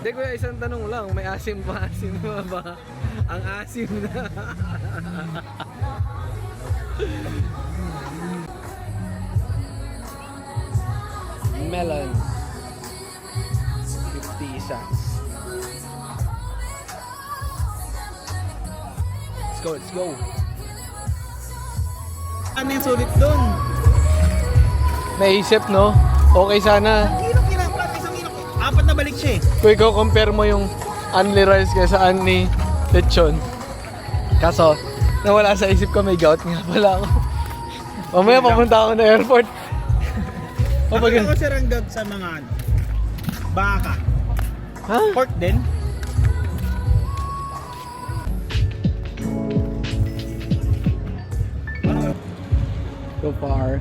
Hindi, kuya, isang tanong lang. May asim ba? Asim ba? Ang asim na. Melon. 50 cents. Let's go. Ano yung sulit doon? Naisip, no? Okay sana. Apat na balik siya eh. Kung ikaw compare mo yung Unli rice kaysa Unli lechon. Kaso, nawala sa isip ko may gout nga pala ako. Mamaya papunta ako na airport. Kapag ako si Ranggag sa mga baka. Ha? Pork din. So far,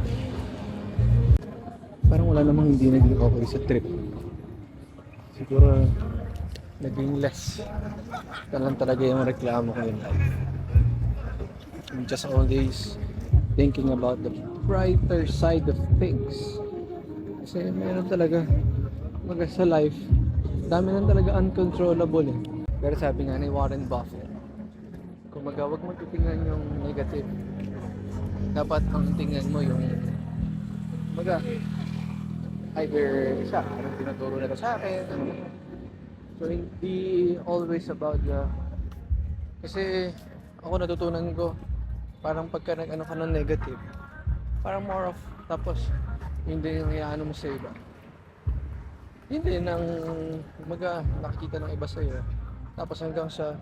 parang wala namang hindi naging okay sa trip. Siguro, naging less. Ito lang talaga yung reklamo ko in life. I'm just always thinking about the brighter side of things. Kasi meron talaga, mga sa life, dami lang talaga uncontrollable eh. Pero sabi nga ni Warren Buffett, kung huwag mo titingnan yung negative, dapat ang tingnan mo yung either siya, anong tinuturo na sa akin, so hindi always about the, kasi ako natutunan ko, parang pagka nag-ano ka ng negative, parang more of, tapos hindi yung iaano mo sa iba, hindi nang nakikita ng iba sa'yo, tapos hanggang sa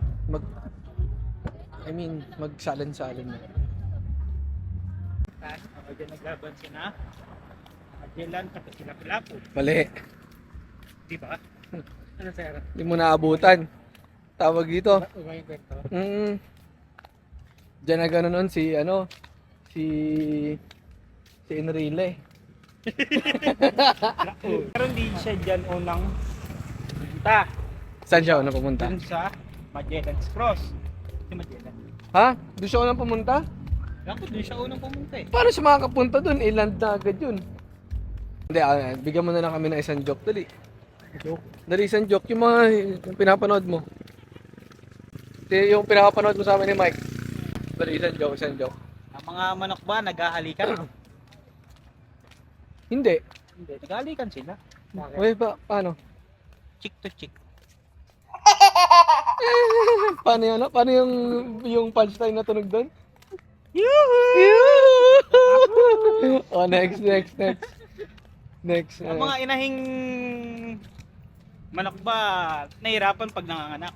magsalin-salin mo. Kapag yan naglaban sila, Magellan pati sila Pilapo. Mali. Di ba? Ano sa'yo? Hindi mo naabutan. Tawag dito. Iba yung kwento. Diyan na gano'n nun si Enrile. Pero hindi siya dyan unang punta. Saan siya unang pumunta? Dun sa Magellan's Cross. Si Magellan. Ha? Doon siya unang pumunta? Ako, dun siya unang pumunta eh. Paano siya makakapunta doon? Iland na agad yun. Hindi, bigyan mo na lang kami ng isang joke. Dali. Dali, isang joke. Yung mga yung pinapanood mo. Yung pinapanood mo sa amin ni Mike. Dali, isang joke. Ang mga manok ba naghahalikan? Hindi. Hindi, naghahalikan sila. Uy, paano? Chick to chick. Paano yun? Paano yung punchline na tunog doon? Oh, next. Ang mga inahing manok ba nahirapan pag nanganganak?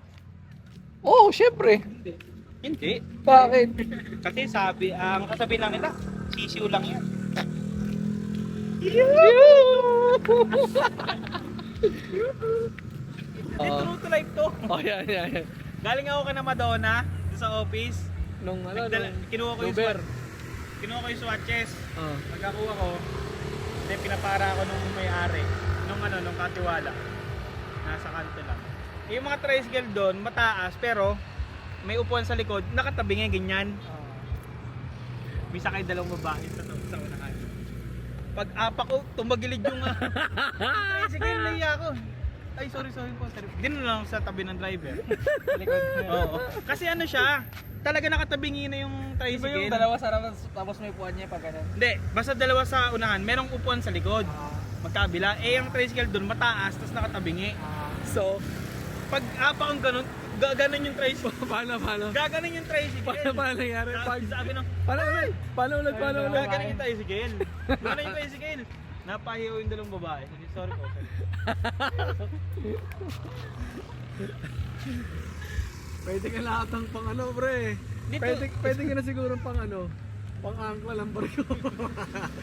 Oh, syempre. Hindi. Bakit? Kasi ang kasabi lang nila, sisiw lang yan. True to life to. Oh, yan. Galing ako kay Madonna sa office. Nung Kinuha ko yung Uber. swatches. Oh. Pagkakuha ko, then pinapara ako nung may-ari, nung katiwala. Nasa kanto lang. Yung mga tricycle doon, mataas, pero may upuan sa likod, nakatabi nga ganyan. May sakay dalawang babae sa unahan. Pag apa ko, tumagilid yung tricycle, naiya ako. Ay, sorry po. Din lang sa tabi ng driver. Likod. Oo. Kasi ano siya, talaga nakatabingi na yung tricycle. Yung dalawa sa harap tapos may upuan niya pag ganun. Hindi, basta dalawa sa unahan, merong upuan sa likod. Magkabila. Yung tricycle doon mataas, tapos nakatabingi. So, pag apa kong ganun, gaganon yung tricycle. Paano? Gaganon yung tricycle. Paano nangyari? Sabi ng, Paano ulit? gaganon yung tricycle. Gaganon yung tricycle. Napahiyaw yung dalawang babae. Sorry po. Pwede ka lahat ng pang ano, pre. Dito. Pwede ka na siguro pang angkla lang barko.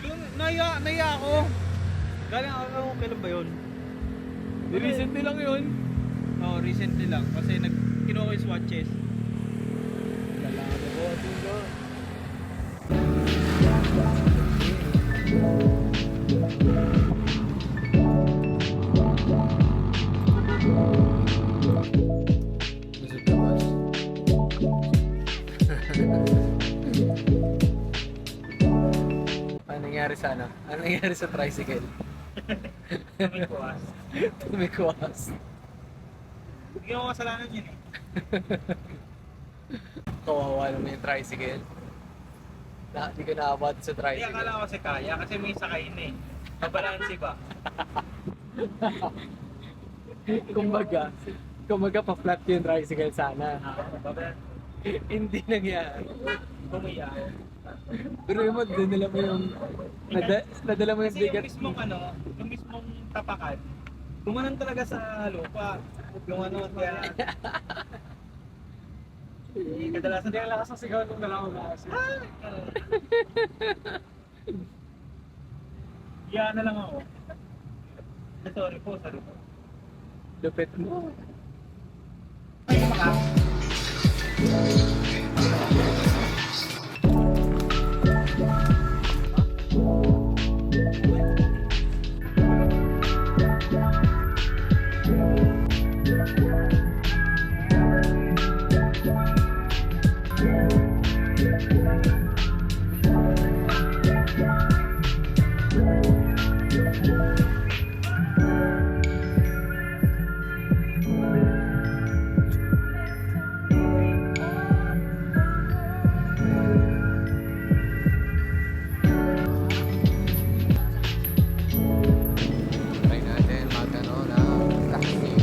Yung naya ako. Galing ako, kailan ba yun? Recently lang yun. Oh, recently lang. Kasi kinuha ko yung swatches. Lalaki ko, ito. Is it the bus? Ano nangyari sa ano? Ano nangyari sa tricycle? Tumikuas. Tumikwas. Hindi ko kasalanan yun eh. Kawawa naman yung tricycle. Hindi ka nakabot sa Hindi tricycle. akala ko kasi kaya kasi may sakay na eh. Mabalansi ba? kumbaga pa-flat yung tricycle sana. Mabalansi. Hindi nangyari. Bumiyan. Pero yung nadala mo yung nadala mo yung Kasi yung bigat. mismong yung mismong tapakan, gumanon talaga sa lupa. Gumanon kaya... Kadalasan Hindi ang lakas ng sigaw nung dalawa na kasi. Iyan na lang ako. Sorry po. Lupit mo. Try natin magano ng taxi.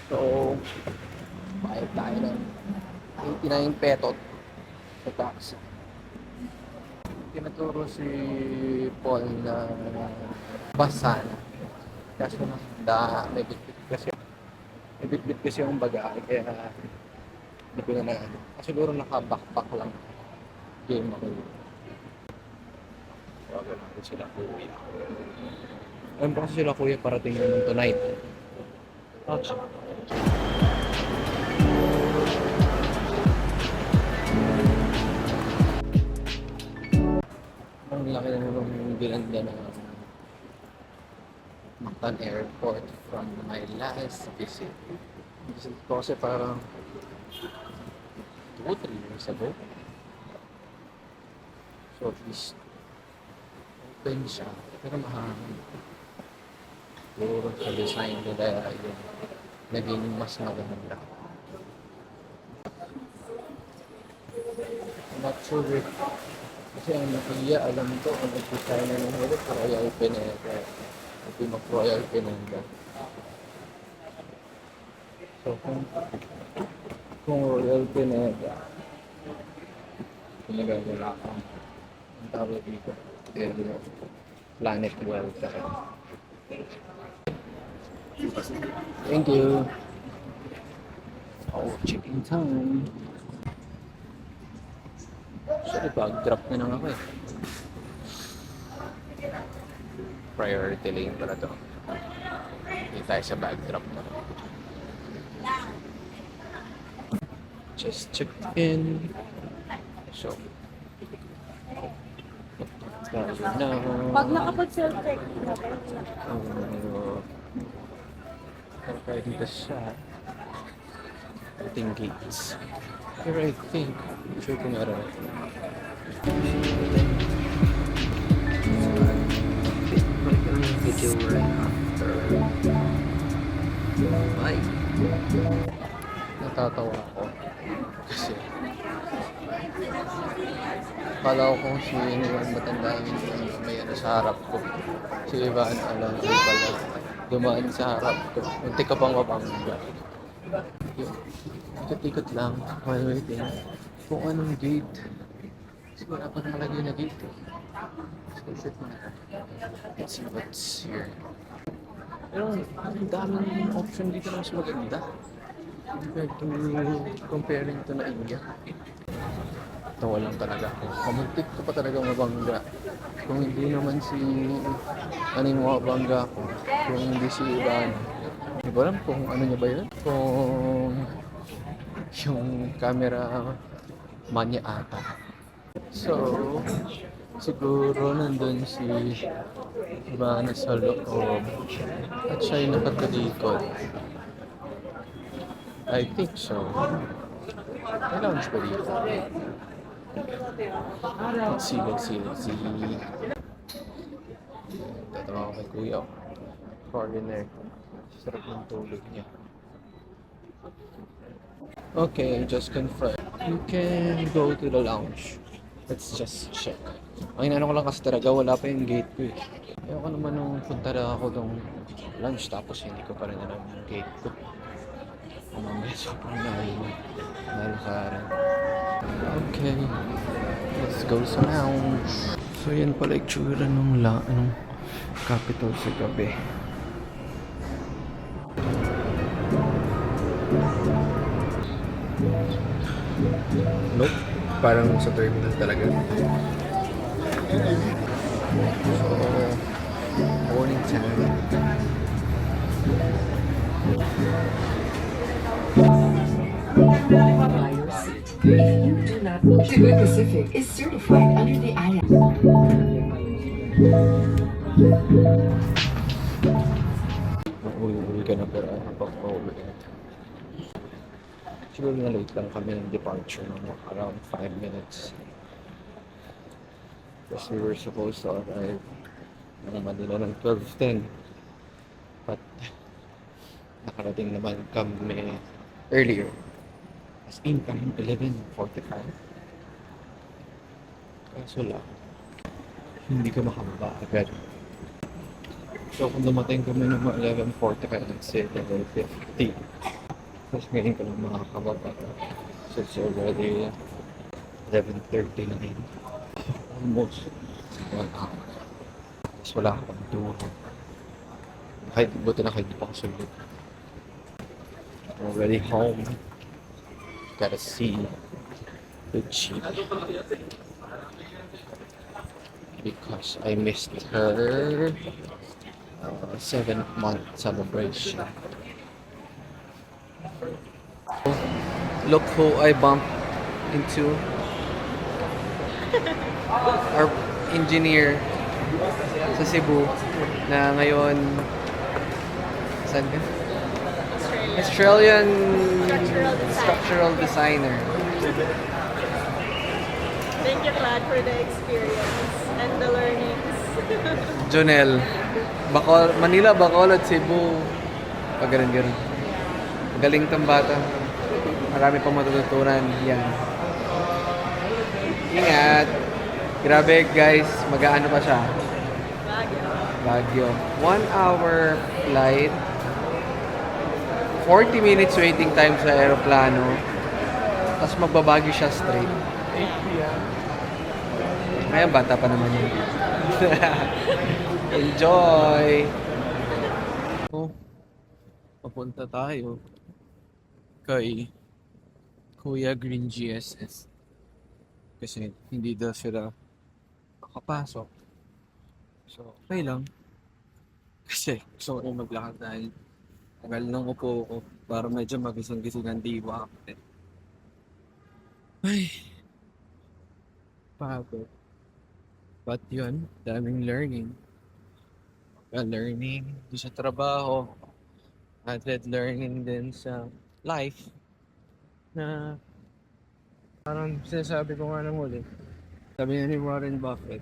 So, bayad tayo ng 89 petot sa taxi. Tinuturo si Paul na bus sana. Kaso may bitbit kasi yung bagahe kaya hindi ko na siguro naka-backpack lang game ako. Tawagan natin sila kuya. Ayun pa kasi sila kuya parating naman tonight. Ouch. Ang laki na naman yung binanda na Mactan Airport from my last visit. Visit ko kasi parang 2-3 years ago. So at least open siya. Pero mahangin. Puro sa design nila yung naging mas maganda. I'm not sure if kasi ang nakiya, alam ko, ang nag-design na ng hilo, Royal Pineda. Ito yung Royal Pineda. So, kung Royal Pineda, pinagagala ka. Ang tawag dito, Planet Welfare. Thank you. Oh, chicken time. Sorry, bag-drop na lang ako eh. Priority lane pala to. Hindi tayo sa bag-drop na. Just checked in. So, Pag nakapag-self-check, tayo dito sa ating gates. Pero I think, sure kung meron. Balik na yung video right after. Bye! Natatawa ako. Kasi akala ko kung sino yung matanda may ano sa harap ko. Si Ivan Alonso pala. Dumaan sa harap ko. Muntik ka pang mabangga. Ikot-ikot lang while waiting kung anong gate. Kasi wala pa nakalagay na gate eh. So shit na. Let's see what's here. Pero ang daming option dito na mas maganda. comparing to na India. Tawa lang talaga ako. Kamuntik ko pa talaga mabangga. Kung hindi naman si ano yung mabangga ko. Kung hindi si Ivan. Hindi ko alam kung ano niya ba yun. Kung yung camera man niya ata. So, siguro nandun si Ivana sa loob. At siya yung nakatalikod. I think so. May lounge ba dito? Let's see. Tatanong ako kay Kuya. Foreigner. Sarap ng tulog niya. Okay, just confirm. You can go to the lounge. Let's just check. Ang inano ko lang kasi talaga, wala pa yung gate ko eh. Ayoko naman nung punta na ako ng lunch tapos hindi ko pa rin alam yung gate ko. Mamaya sobrang nalakaran. Okay, let's go sa lounge. So yan pala itsura nung capital sa gabi. Nope, parang sa terminal talaga. So, morning time. Cebu Pacific is certified under the IAS. Uwi ka na pero habang pauwi. Siguro na late lang kami ng departure ng around 5 minutes. Kasi we were supposed to arrive ng Manila ng 12:10. But nakarating naman kami earlier. As in kami 11:45. Kaso lang, hindi ka makababa agad. So kung dumating kami ng 11:45, let's say 11:50. Tapos ngayon ka lang makakababa. So it's already 11:39. Almost 1 hour. Tapos wala akong tulog. Kahit buti na kahit di pa ako sulit. I'm already home. Gotta see the chief. Because I missed her 7th month celebration. Look who I bumped into. Our engineer sa Cebu na ngayon saan ka? Australian structural designer. Thank you, Clad, for the experience and the learnings. Jonel. Manila, Bacolod, Cebu. Ganun. Galing tong bata. Marami pang matututunan. Yan. Ingat. Grabe guys, mag-aano pa siya? Baguio. 1 hour flight. 40 minutes waiting time sa aeroplano. Tapos magbabagyo siya straight. 8 p.m. Ngayon, bata pa naman yun. Enjoy! Oh, papunta tayo kay Kuya Green GSS. Kasi hindi daw sila makapasok. So, okay lang. Kasi gusto ko maglakad dahil tagal nang upo ko para medyo magising-gising ang diwa ako. Ay, pagod. But yun, daming learning. Learning din sa trabaho. Added learning din sa life. Na parang sinasabi ko nga nang huli. Sabi ni Warren Buffett,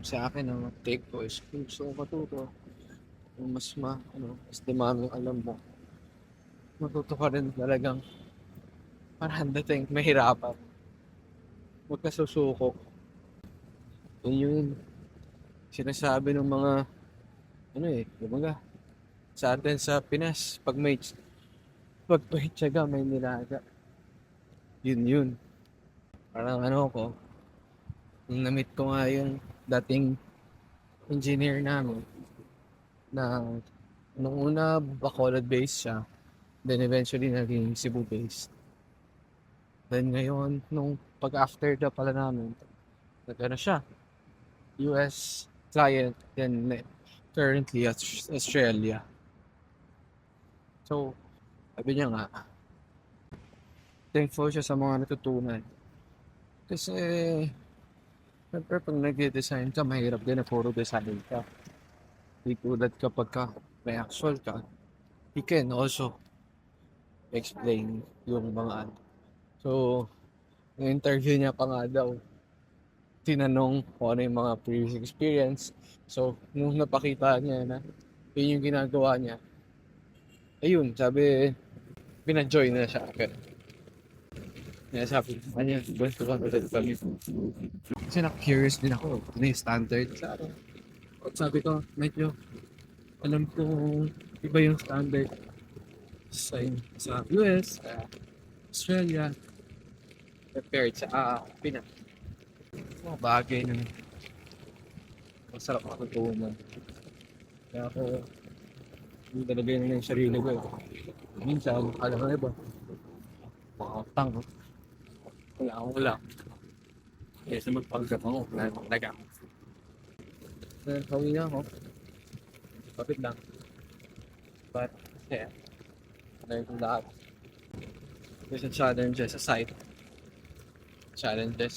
sa akin ang take ko is kung gusto ko matuto, mas dumami ang alam mo. Matuto ka rin talagang parang dating mahirapan. Huwag ka susuko. Yun sinasabi ng mga sa atin sa Pinas, pag may tiyaga, may nilaga. Yun. Parang nung na-meet ko nga yung dating engineer namin na nung una Bacolod based siya, Then eventually naging Cebu based. Then ngayon, nung pag-after the pala namin, nag-ano siya, US client, then currently at Australia. So, sabi niya nga, thankful siya sa mga natutunan. Kasi, syempre pag nag-design ka, mahirap din na puro design ka. Di tulad kapag ka may actual ka, you can also explain yung mga ano. So, yung interview niya pa nga daw, tinanong kung ano yung mga previous experience. So, nung napakita niya na yun yung ginagawa niya, ayun, sabi, pina-join na siya agad. Kaya sabi ko, ano yun, gusto ko ulit kami. Kasi na-curious din ako, ano yung standard sa ano. Sabi ko, medyo, alam ko iba yung standard sa US, sa Australia, compared sa Pinas. Mga bagay na masarap matutunan. Kaya ako, hindi talaga yun yung sarili ko. Minsan, alam mo na iba, mga tang, wala akong wala. Kaya sa magpanggap ako, wala akong talaga. Hawi na ako. Kapit lang. But, yeah. Learn kong lahat. There's a challenges aside. Challenges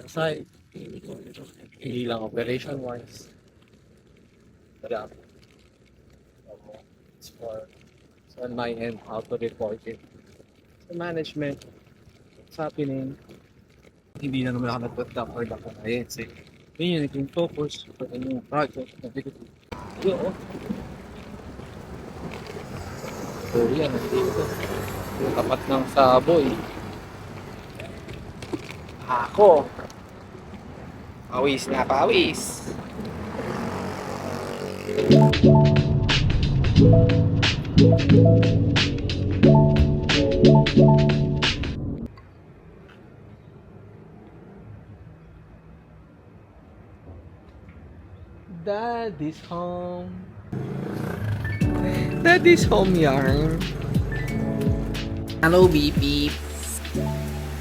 aside. Hindi lang operation-wise. But, it's for it's on my end how to report it. Sa management, what's happening. Hindi na naman ako nagpunta for the clients eh. Yun yung naging focus for the new project na dito. Yo, so yan, nandito. Yung tapat ng Saboy. Ako. Pawis na pawis. Daddy's home. Daddy's home yarn. Hello, beep beep.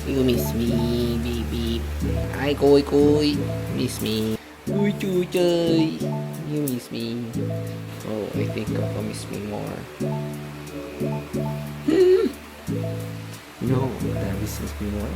You miss me, beep beep. Hi, Koy Koy. Miss me. Uy, chuy, chuy. You miss me. Oh, I think Coco miss me more. No, Travis miss me more.